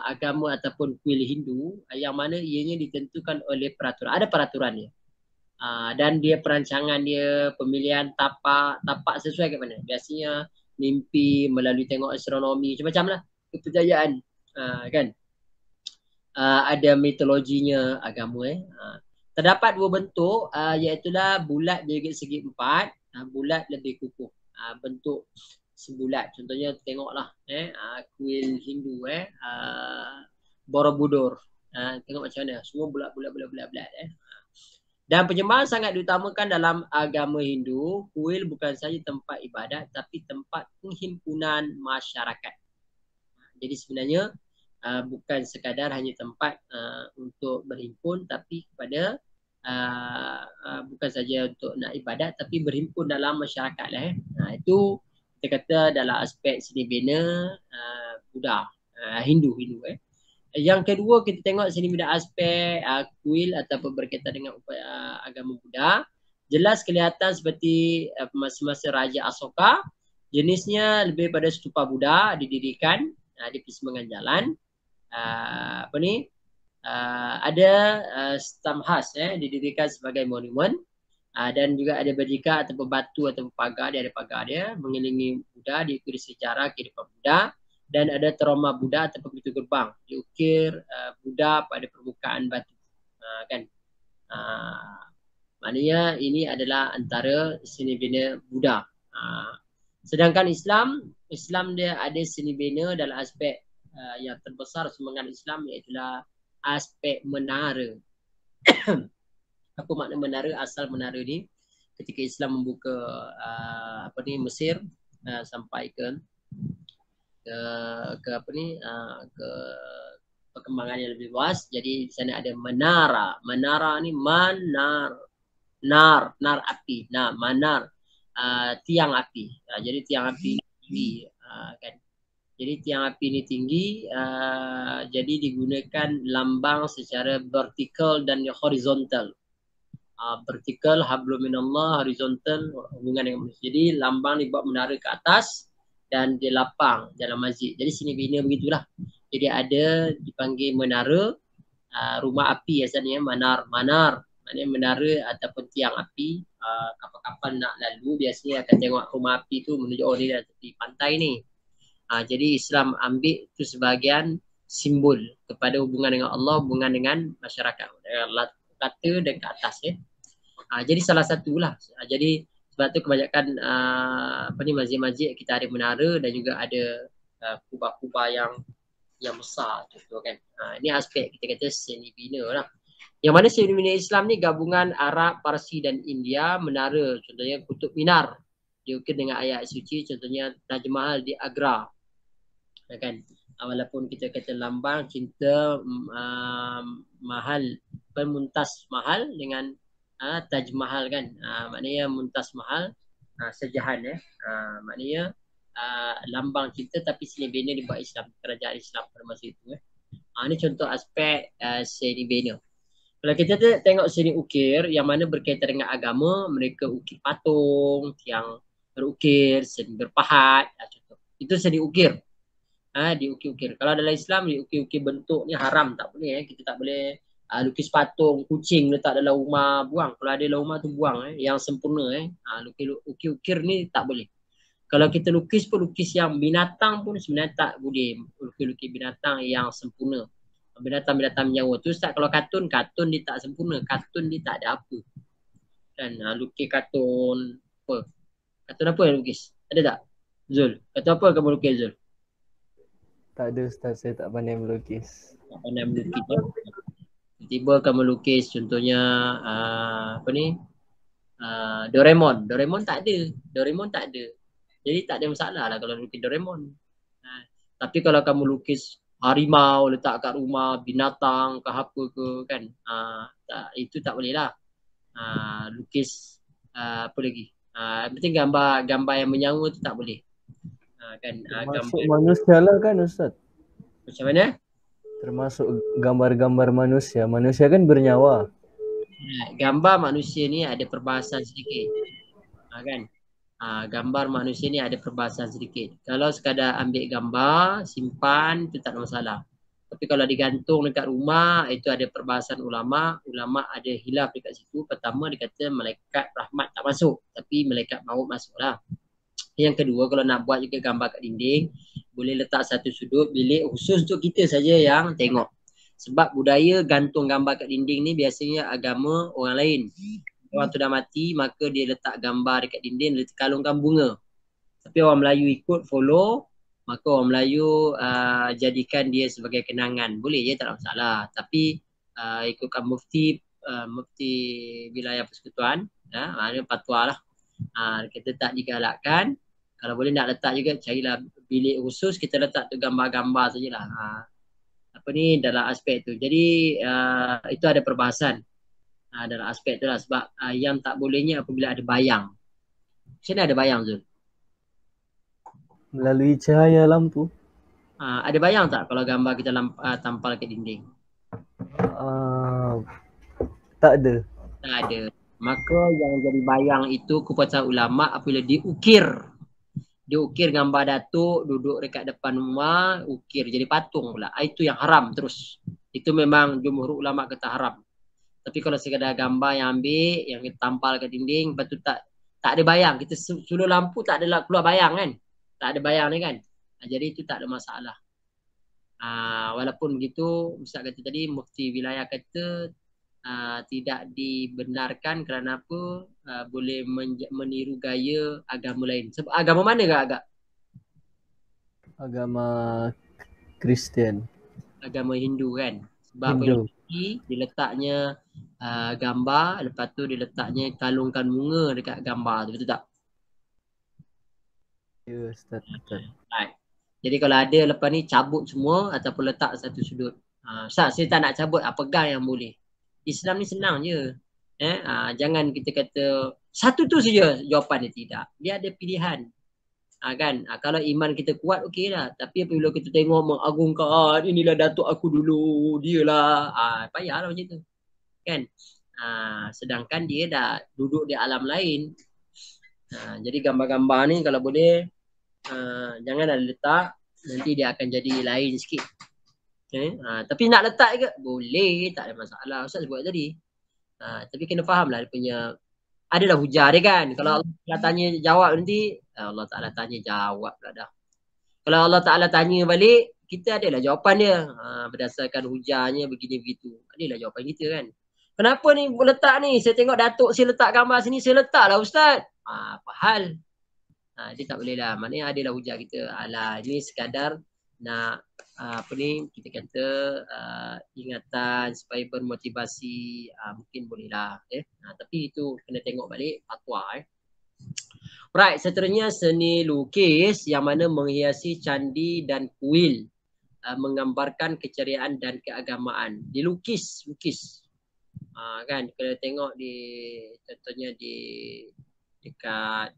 agama ataupun kuil Hindu, yang mana ianya ditentukan oleh peraturan, ada peraturannya. Dan dia perancangan dia, pemilihan tapak sesuai ke mana? Biasanya mimpi, melalui tengok astronomi, macam-macam lah kepercayaan, kan? Ada mitologinya agama. Terdapat dua bentuk, iaitulah bulat dari segi 4, bulat lebih kukuh, bentuk sebulat. Contohnya tengoklah kuil Hindu, Borobudur, tengok macam mana, semua bulat. Dan penyembahan sangat diutamakan dalam agama Hindu. Kuil bukan saja tempat ibadat, tapi tempat penghimpunan masyarakat. Jadi sebenarnya bukan sekadar hanya tempat untuk berhimpun, tapi kepada bukan saja untuk nak ibadat, tapi berhimpun dalam masyarakat. Itu kita kata dalam aspek seni bina Buddha, Hindu. Yang kedua, kita tengok sini bina aspek kuil ataupun berkaitan dengan agama Buddha. Jelas kelihatan seperti masa-masa Raja Asoka, jenisnya lebih pada stupa Buddha didirikan di persimpangan jalan. Ada stamhas didirikan sebagai monumen, dan juga ada berdika ataupun batu ataupun pagar, dia ada pagar dia mengelilingi Buddha, diikuti sejarah kehidupan Buddha. Dan ada trauma Buddha ataupun pintu gerbang, diukir Buddha pada permukaan batu, kan? Maknanya ini adalah antara seni bina Buddha. Sedangkan Islam dia ada seni bina dalam aspek yang terbesar sumbangan Islam, iaitulah aspek menara. Apa makna menara? Asal menara ni ketika Islam membuka Mesir, sampai ke perkembangan yang lebih luas. Jadi di sana ada menara. Menara ni nar api. Manar, tiang api. Jadi tiang api ni tinggi, kan? Jadi tiang api ni tinggi, jadi digunakan lambang secara vertikal dan horizontal. Vertikal hablum minallah, horizontal hubungan dengan manusia. Jadi lambang dibuat menara ke atas dan dia lapang dalam masjid. Jadi sini bina begitulah. Jadi ada dipanggil menara, rumah api asalnya, manar. Maknanya menara ataupun tiang api. Kapal-kapal nak lalu biasanya akan tengok rumah api tu menuju, oh ni dah tepi pantai ni. Jadi Islam ambil itu sebahagian simbol kepada hubungan dengan Allah, hubungan dengan masyarakat, kata dan ke atas ya. Jadi salah satulah. Jadi sebab tu kebanyakan masjid-masjid kita ada menara dan juga ada kubah-kubah yang besar contoh kan. Ini aspek kita kata seni bina lah. Yang mana seni bina Islam ni gabungan Arab, Parsi dan India. Menara contohnya Kutub Minar diukir dengan ayat suci, contohnya Taj Mahal di Agra kan. Walaupun kita kata lambang cinta mahal, Mumtaz Mahal dengan Taj Mahal kan. Maknanya Mumtaz Mahal sejahan ya. Maknanya lambang cinta tapi seni bina dibuat Islam, kerajaan Islam pada masa itu ini contoh aspek seni bina. Kalau kita tengok seni ukir yang mana berkaitan dengan agama, mereka ukir patung, tiang berukir, seni berpahat, contoh. Itu seni ukir. Diukir-ukir. Kalau dalam Islam diukir-ukir bentuk ni haram, tak boleh kita tak boleh lukis patung kucing letak dalam rumah, buang. Kalau ada dalam rumah tu buang yang sempurna ukir-ukir ni tak boleh. Kalau kita lukis pun lukis yang binatang pun sebenarnya tak boleh, lukis binatang yang sempurna. Binatang-binatang menyawa tu Ustaz, kalau kartun dia tak sempurna, kartun dia tak ada apa. Dan lukis kartun apa? Kartun apa yang lukis? Ada tak? Zul, kartun apa kamu lukis Zul? Tak ada Ustaz, saya tak pandai melukis. Tak pandai melukis tiba-tiba kamu lukis contohnya Doraemon. Doraemon tak ada. Jadi tak ada masalah lah kalau lukis Doraemon. Tapi kalau kamu lukis harimau letak kat rumah, binatang ke apa ke kan, itu tak boleh lah. Lukis apa lagi, penting gambar yang menyawa tu tak boleh. Kan termasuk manusia lah kan Ustaz? Macam mana? Termasuk gambar-gambar manusia. Manusia kan bernyawa. Gambar manusia ni ada perbahasan sedikit. Kan? Gambar manusia ni ada perbahasan sedikit. Kalau sekadar ambil gambar, simpan, itu tak ada masalah. Tapi kalau digantung dekat rumah, itu ada perbahasan ulama. Ulama ada hilaf dekat situ. Pertama dia kata malaikat rahmat tak masuk, tapi malaikat maut masuk lah. Yang kedua, kalau nak buat juga gambar kat dinding, boleh letak satu sudut bilik khusus untuk kita saja yang tengok. Sebab budaya gantung gambar kat dinding ni biasanya agama orang lain. Orang tu dah mati, maka dia letak gambar dekat dinding, dia kalungkan bunga. Tapi orang Melayu ikut follow, maka orang Melayu jadikan dia sebagai kenangan. Boleh je, tak ada masalah. Tapi ikutkan mufti wilayah persekutuan, maknanya fatwa lah. Kita tak digalakkan. Kalau boleh nak letak juga, carilah bilik khusus, kita letak tu gambar-gambar sajalah. Dalam aspek tu. Jadi itu ada perbahasan dalam aspek tu lah. Sebab yang tak bolehnya apabila ada bayang. Macam mana ada bayang Zul? Melalui cahaya lampu. Ada bayang tak kalau gambar kita tampal ke dinding? Tak ada. Tak ada. Maka yang jadi bayang itu keputusan ulama apabila diukir gambar datuk duduk dekat depan rumah, ukir jadi patung pula. Itu yang haram terus. Itu memang jumhur ulama kata haram. Tapi kalau sekadar gambar yang ambil, yang kita tampal ke dinding, lepas tu tak ada bayang. Kita suluh lampu tak ada keluar bayang kan. Tak ada bayang ni kan. Jadi itu tak ada masalah. Walaupun begitu, Ustaz kata tadi, mufti wilayah kata tidak dibenarkan kerana apa? Boleh meniru gaya agama lain. Sebab agama mana agak? Agama Kristian. Agama Hindu kan. Sebab Hindu. Diletaknya gambar, lepas tu diletaknya kalungkan bunga dekat gambar tu, betul tak? Ya, Ustaz. Betul. Right. Jadi kalau ada lepas ni cabut semua ataupun letak satu sudut. Ustaz, saya tak nak cabut, pegang yang boleh. Islam ni senang je. Jangan kita kata satu tu saja jawapan dia, tidak. Dia ada pilihan. Kan? Kalau iman kita kuat, okey lah. Tapi apabila kita tengok mengagungkan, inilah datuk aku dulu, dia lah. Payahlah macam tu. Kan? Sedangkan dia dah duduk di alam lain. Jadi gambar-gambar ni kalau boleh, janganlah letak. Nanti dia akan jadi lain sikit. Okay? Tapi nak letak ke? Boleh, tak ada masalah. Ustaz sebut tadi. Tapi kena faham lah dia punya, adalah hujah dia kan. Kalau Allah tanya jawab nanti, Allah Ta'ala tanya jawab lah dah. Kalau Allah Ta'ala tanya balik, kita adalah jawapan dia. Berdasarkan hujahnya begini begitu. Adalah jawapan kita kan. Kenapa ni letak ni? Saya tengok Datuk saya letak gambar sini, saya letaklah Ustaz. Apa hal? Dia tak boleh lah. Maknanya adalah hujah kita. Alah, ini sekadar nak apa ni kita kata ingatan supaya bermotivasi, mungkin bolehlah tapi itu kena tengok balik fatwa Right, seterusnya seni lukis yang mana menghiasi candi dan kuil, menggambarkan keceriaan dan keagamaan. Dilukis, kan kita tengok di contohnya di dekat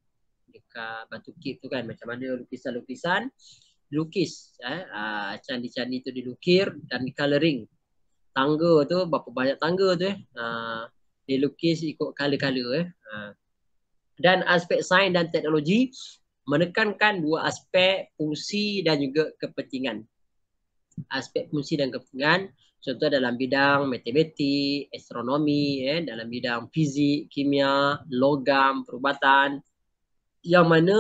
Batu Kip tu kan, macam mana lukisan-lukisan lukis, candi-candi tu dilukir dan di coloring. Tangga tu berapa banyak tangga tu dilukis ikut color-color Dan aspek sains dan teknologi menekankan dua aspek fungsi dan juga kepentingan. Aspek fungsi dan kepentingan contoh dalam bidang matematik, astronomi, dalam bidang fizik, kimia, logam, perubatan, yang mana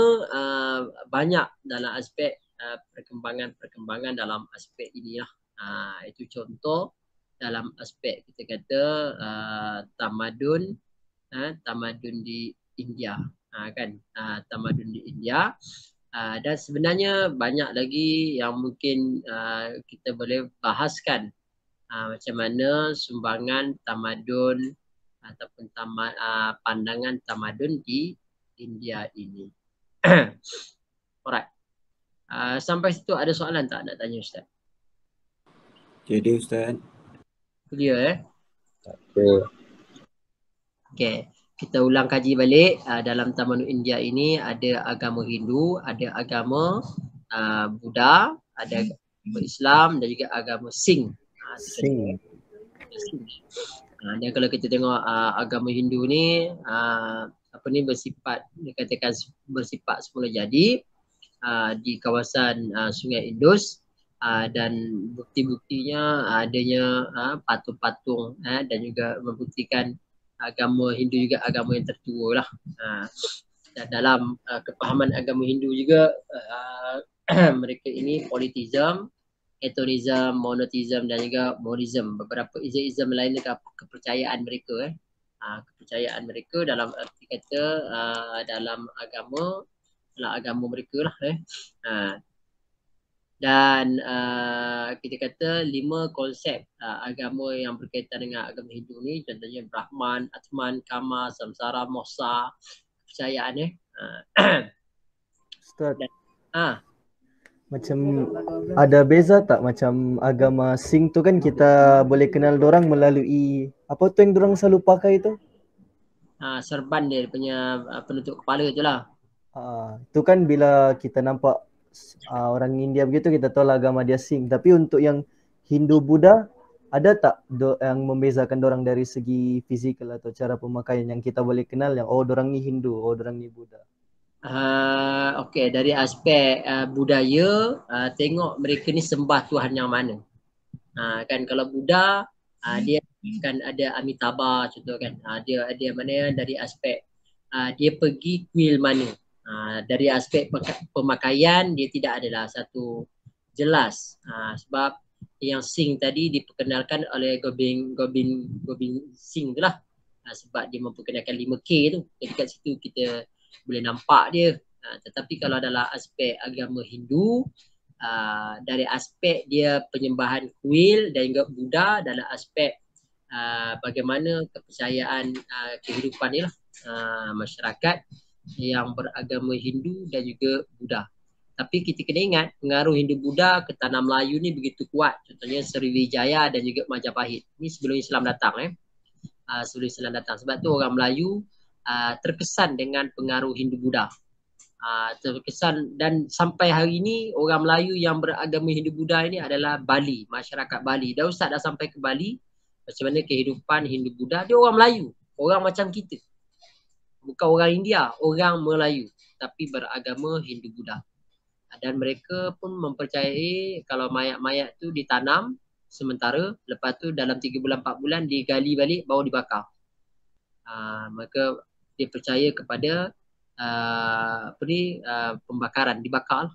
banyak dalam aspek perkembangan dalam aspek ini lah. Itu contoh dalam aspek kita kata tamadun di India, kan, tamadun di India, dan sebenarnya banyak lagi yang mungkin kita boleh bahaskan, macam mana sumbangan tamadun ataupun pandangan tamadun di India ini. Alright, sampai situ ada soalan tak nak tanya Ustaz? Jadi Ustaz. Clear Okay. Kita ulang kaji balik. Dalam Tamadun India ini ada agama Hindu, ada agama Buddha, ada agama Islam dan juga agama Singh. Dan kalau kita tengok agama Hindu ni bersifat, dikatakan bersifat semula jadi di kawasan Sungai Indus, dan bukti-buktinya adanya patung-patung dan juga membuktikan agama Hindu juga agama yang tertua lah. Dan dalam kepahaman agama Hindu juga mereka ini politism, atonism, monotheism dan juga monism. Beberapa ism lain dekat kepercayaan mereka kepercayaan mereka dalam arti kata dalam agama mereka lah dan kita kata 5 konsep agama yang berkaitan dengan agama Hindu ni, contohnya Brahman, Atman, Kama, Samsara, Moksha, kepercayaan Ustaz, macam ada beza tak macam agama Singh tu kan kita boleh kenal dorang melalui apa tu yang dorang selalu pakai tu? Serban dia punya penutup kepala tu lah. Itu kan bila kita nampak orang India begitu kita tahu lah agama dia Singh. Tapi untuk yang Hindu Buddha ada tak yang membezakan dorang dari segi fizikal atau cara pemakaian yang kita boleh kenal yang dorang ni Hindu, dorang ni Buddha? Okey, dari aspek budaya, tengok mereka ni sembah Tuhan yang mana. Kan kalau Buddha dia kan ada Amitabha contoh kan. Dia mana dari aspek dia pergi kuil mana. Dari aspek pemakaian dia tidak adalah satu jelas. Sebab yang Singh tadi diperkenalkan oleh Gobind Singh tu lah. Sebab dia memperkenalkan 5K tu. Jadi kat situ kita boleh nampak dia. Tetapi kalau dalam aspek agama Hindu, dari aspek dia penyembahan kuil dan juga Buddha dalam aspek bagaimana kepercayaan kehidupan ni lah masyarakat yang beragama Hindu dan juga Buddha. Tapi kita kena ingat pengaruh Hindu Buddha ke tanah Melayu ni begitu kuat. Contohnya Sriwijaya dan juga Majapahit. Ini sebelum Islam datang sebelum Islam datang. Sebab tu orang Melayu terkesan dengan pengaruh Hindu Buddha. Terkesan dan sampai hari ini orang Melayu yang beragama Hindu Buddha ini adalah Bali, masyarakat Bali. Dah Ustaz dah sampai ke Bali, macam mana kehidupan Hindu Buddha, dia orang Melayu, orang macam kita. Bukan orang India, orang Melayu tapi beragama Hindu Buddha. Dan mereka pun mempercayai kalau mayat-mayat tu ditanam sementara, lepas tu dalam 3 bulan 4 bulan digali balik baru dibakar. Maka dia percaya kepada pembakaran, dibakar.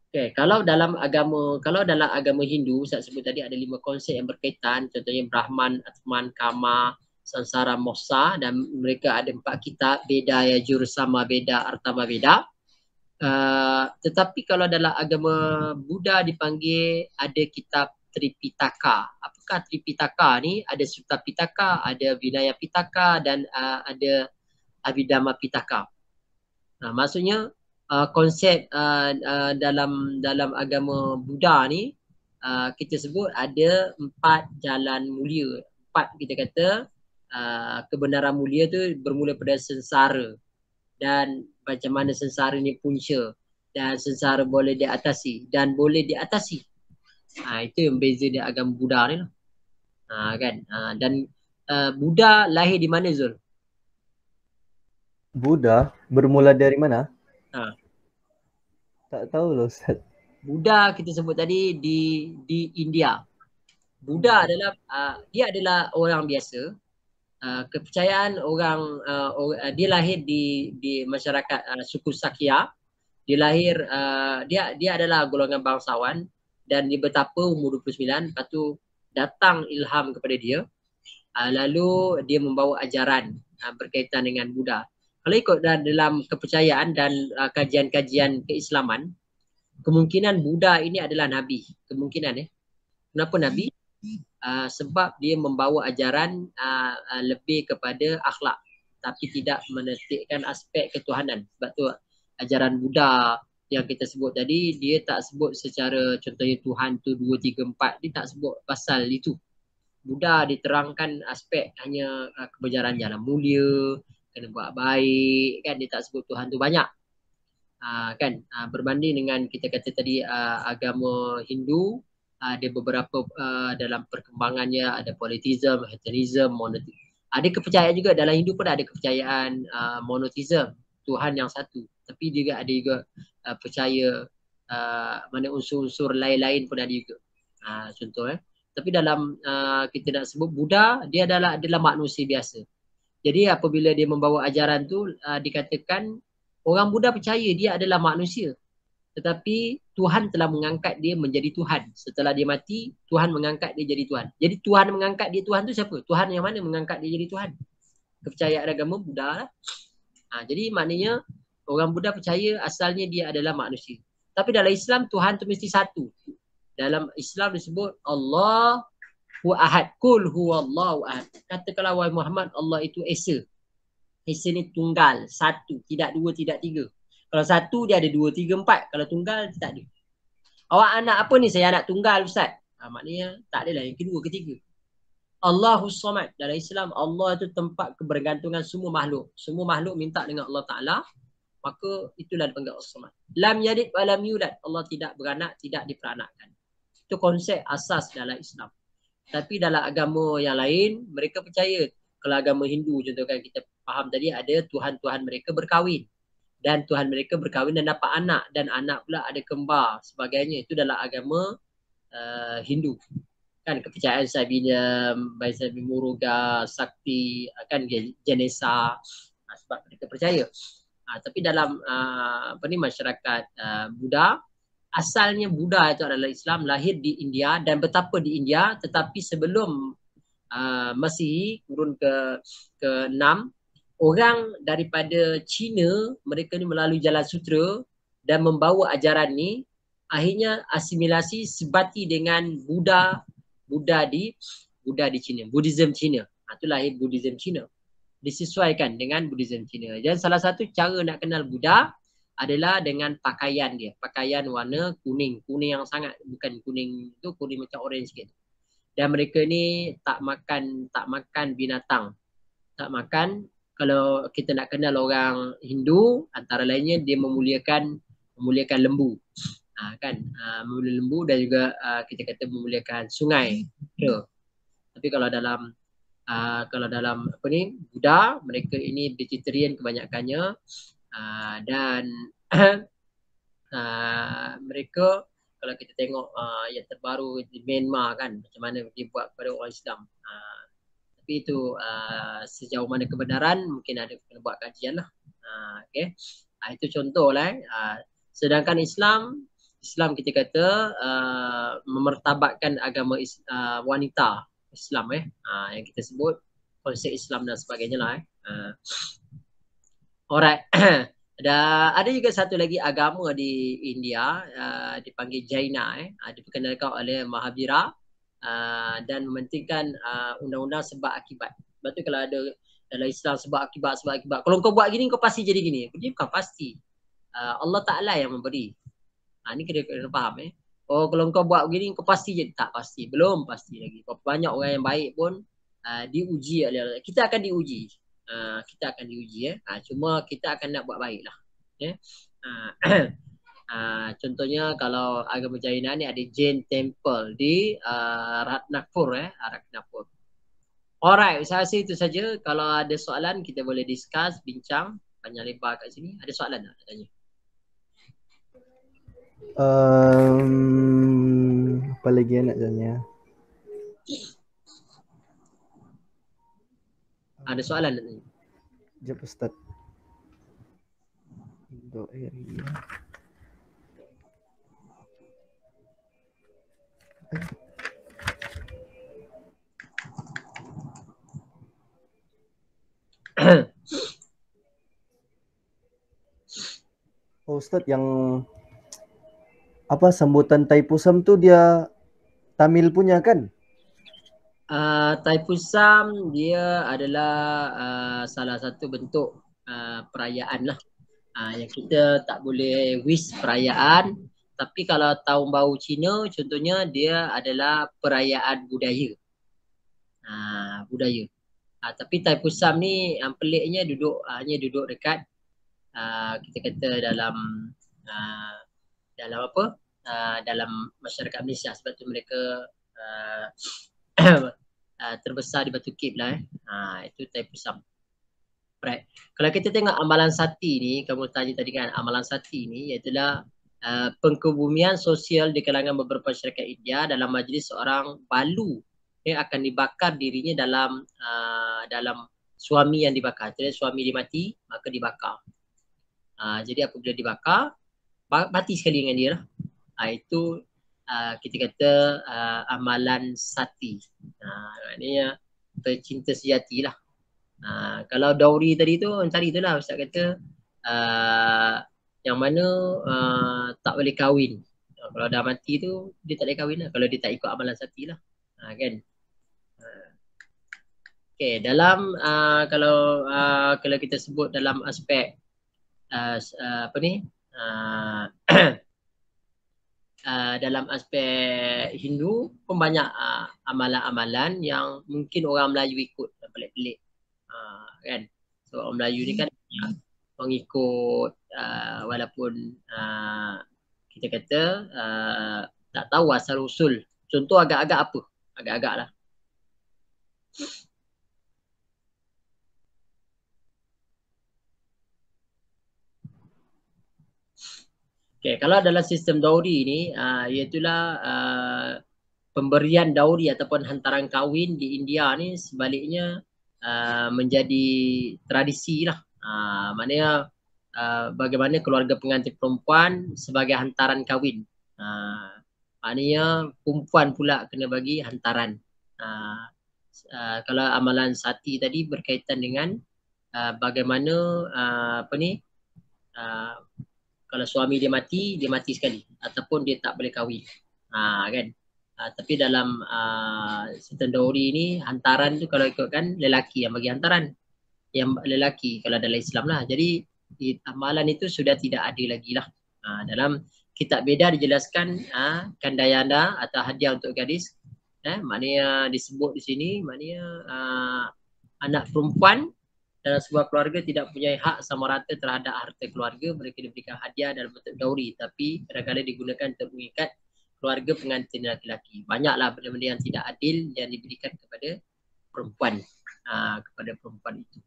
Okay, kalau dalam agama Hindu, saya sebut tadi ada 5 konsep yang berkaitan, contohnya Brahman, Atman, Kama, Sansara, Moksha, dan mereka ada 4 kitab, Veda, Yajur, Sama Veda, Artama Veda. Tetapi kalau dalam agama Buddha dipanggil ada kitab Tripitaka. Apakah Tripitaka ni? Ada Sutta Pitaka, ada Vinaya Pitaka, dan ada Abhidhamma Pitaka. Maksudnya konsep dalam agama Buddha ni kita sebut ada 4 jalan mulia. 4 kita kata kebenaran mulia tu bermula pada sengsara, dan macam mana sengsara ni punca, dan sengsara boleh diatasi dan boleh diatasi. Itu yang beza di agama Buddha ni lah. Kan? Dan Buddha lahir di mana, Zul? Buddha bermula dari mana? Tak tahu loh, Ustaz. Buddha kita sebut tadi di India. Buddha adalah dia adalah orang biasa. Kepercayaan orang dia lahir di masyarakat suku Sakya. Dia lahir dia adalah golongan bangsawan, dan dia bertapa umur 29. Lepas tu datang ilham kepada dia. Lalu dia membawa ajaran berkaitan dengan Buddha. Kalau ikut dalam kepercayaan dan kajian-kajian keislaman, kemungkinan Buddha ini adalah Nabi. Kemungkinan Kenapa Nabi? Sebab dia membawa ajaran lebih kepada akhlak, tapi tidak menetikkan aspek ketuhanan. Sebab tu ajaran Buddha yang kita sebut tadi, dia tak sebut secara contohnya Tuhan tu 2, 3, 4. Dia tak sebut pasal itu. Buddha diterangkan aspek hanya kebenaran jalan mulia, kena buat baik, kan. Dia tak sebut Tuhan tu banyak. Kan, berbanding dengan kita kata tadi agama Hindu, ada beberapa dalam perkembangannya, ada politism, hetenism, monotheism. Ada kepercayaan juga dalam Hindu pun ada kepercayaan monotheism, Tuhan yang satu. Tapi juga ada juga percaya mana unsur-unsur lain-lain pun ada juga. Contoh tapi dalam kita nak sebut Buddha, dia adalah manusia biasa. Jadi apabila dia membawa ajaran tu dikatakan orang Buddha percaya dia adalah manusia, tetapi Tuhan telah mengangkat dia menjadi Tuhan. Setelah dia mati, Tuhan mengangkat dia jadi Tuhan. Jadi Tuhan mengangkat dia Tuhan tu siapa? Tuhan yang mana mengangkat dia jadi Tuhan? Kepercayaan agama Buddha lah. Jadi maknanya orang Buddha percaya asalnya dia adalah manusia. Tapi dalam Islam Tuhan tu mesti satu. Dalam Islam disebut Allah hu ahad, kul huwallahu ahad. Katakanlah wahai Muhammad, Allah itu esa. Esa ni tunggal, satu, tidak dua, tidak tiga. Kalau satu dia ada 2, 3, 4. Kalau tunggal dia tak ada. Awak anak apa ni? Saya anak tunggal, Ustaz. Maknanya tak adalah yang kedua, ketiga. Allahus Samad. Dalam Islam Allah itu tempat kebergantungan semua makhluk. Semua makhluk minta dengan Allah Ta'ala, maka itulah dipanggil As-Samad. Lam yalid wa lam yulad. Allah tidak beranak, tidak diperanakkan. Itu konsep asas dalam Islam. Tapi dalam agama yang lain, mereka percaya. Kalau agama Hindu contohkan kita faham tadi, ada Tuhan-Tuhan mereka berkahwin. Dan Tuhan mereka berkahwin dan dapat anak. Dan anak pula ada kembar sebagainya. Itu dalam agama Hindu. Kan kepercayaan Sabinem, Baisabi Muruga, Sakti, kan Janesa. Sebab mereka percaya. Tapi dalam masyarakat Buddha, asalnya Buddha itu adalah Islam, lahir di India dan bertapa di India, tetapi sebelum Masihi kurun ke-6, orang daripada China, mereka ni melalui jalan sutera dan membawa ajaran ni, akhirnya asimilasi sebati dengan Buddha di China, Buddhism China. Itu lahir Buddhism China. Disesuaikan dengan Buddhism China. Dan salah satu cara nak kenal Buddha adalah dengan pakaian dia. Pakaian warna kuning. Kuning yang sangat, bukan kuning tu, kuning macam orange sikit. Dan mereka ni tak makan binatang. Tak makan. Kalau kita nak kenal orang Hindu, antara lainnya dia memuliakan lembu. Memuliakan lembu dan juga kita kata memuliakan sungai. Tapi kalau dalam Buddha, mereka ini vegetarian kebanyakannya. Dan mereka, kalau kita tengok yang terbaru di Myanmar kan, macam mana dia buat kepada orang Islam. Tapi itu sejauh mana kebenaran, mungkin ada kena buat kajian lah. Okay. Itu contoh lah. Sedangkan Islam Islam kita kata memertabatkan agama wanita Islam yang kita sebut konsep Islam dan sebagainya lah Alright. Ada juga satu lagi agama di India dipanggil Jaina diperkenalkan oleh Mahavira dan mementingkan undang-undang sebab akibat. Sebab tu kalau ada dalam Islam sebab akibat. Kalau kau buat gini kau pasti jadi gini. Dia bukan pasti. Allah Ta'ala yang memberi. Ni kena faham Oh kalau kau buat begini kau pasti jadi. Tak pasti. Belum pasti lagi. Banyak orang yang baik pun diuji oleh Allah. Kita akan diuji. Cuma kita akan nak buat baik lah. Contohnya kalau agama Jaina ni ada Jain Temple di Ratnapur Ratnapur. Alright, saya rasa itu saja. Kalau ada soalan kita boleh discuss, bincang panjang lebar kat sini. Ada soalan tak nak tanya? Apa lagi nak tanya? Ada soalan nak tanya? Jap Ustaz. Indo area. Oh Ustaz, yang apa sambutan Taipusam tu dia Tamil punya kan? Taipusam dia adalah salah satu bentuk perayaan lah. Yang kita tak boleh wish perayaan. Tapi kalau tahun baru Cina contohnya dia adalah perayaan budaya. Budaya. Tapi Taipusam ni yang peliknya hanya duduk dekat kita kata dalam apa? Dalam masyarakat Malaysia. Sebab tu mereka terbesar di Batu Cape lah itu Taipusam. Right. Kalau kita tengok amalan sati ni, kamu tanya tadi kan, amalan sati ni iaitulah pengkebumian sosial di kalangan beberapa masyarakat India dalam majlis seorang balu yang akan dibakar dirinya dalam suami yang dibakar. Jadi suami dia mati, maka dibakar. Jadi apabila dibakar, mati sekali dengan dia lah. Itu kita kata amalan sati. Maknanya pecinta sejati lah. Kalau dauri tadi tu, tadi tu lah Ustaz kata yang mana tak boleh kahwin. Kalau dah mati tu dia tak boleh kahwin lah. Kalau dia tak ikut amalan sati lah. Kan? Okay, dalam kalau kita sebut dalam aspek apa ni dalam aspek Hindu pun banyak amalan-amalan yang mungkin orang Melayu ikut pelik-pelik kan. So orang Melayu ni kan mengikut walaupun kita kata tak tahu asal usul. Contoh agak-agak apa? Agak-agak lah. Okay, kalau dalam sistem dauri ni, iaitulah pemberian dauri ataupun hantaran kahwin di India ni sebaliknya menjadi tradisi lah. Maknanya bagaimana keluarga pengantin perempuan sebagai hantaran kahwin. Maknanya perempuan pula kena bagi hantaran. Kalau amalan sati tadi berkaitan dengan bagaimana apa ni kalau suami dia mati sekali ataupun dia tak boleh kahwin. Kan. Tapi dalam sistem dauri ni hantaran tu kalau ikutkan lelaki yang bagi hantaran. Yang lelaki kalau dalam Islam lah. Jadi amalan itu sudah tidak ada lagi lah. Dalam kitab Beda dijelaskan kandayana atau hadiah untuk gadis. Maknanya disebut di sini maknanya anak perempuan dalam sebuah keluarga tidak punya hak sama rata terhadap harta keluarga. Mereka diberikan hadiah dalam bentuk dauri. Tapi kadang-kadang digunakan untuk mengikat keluarga pengantin lelaki. Banyaklah benda-benda yang tidak adil yang diberikan kepada perempuan. Kepada perempuan itu.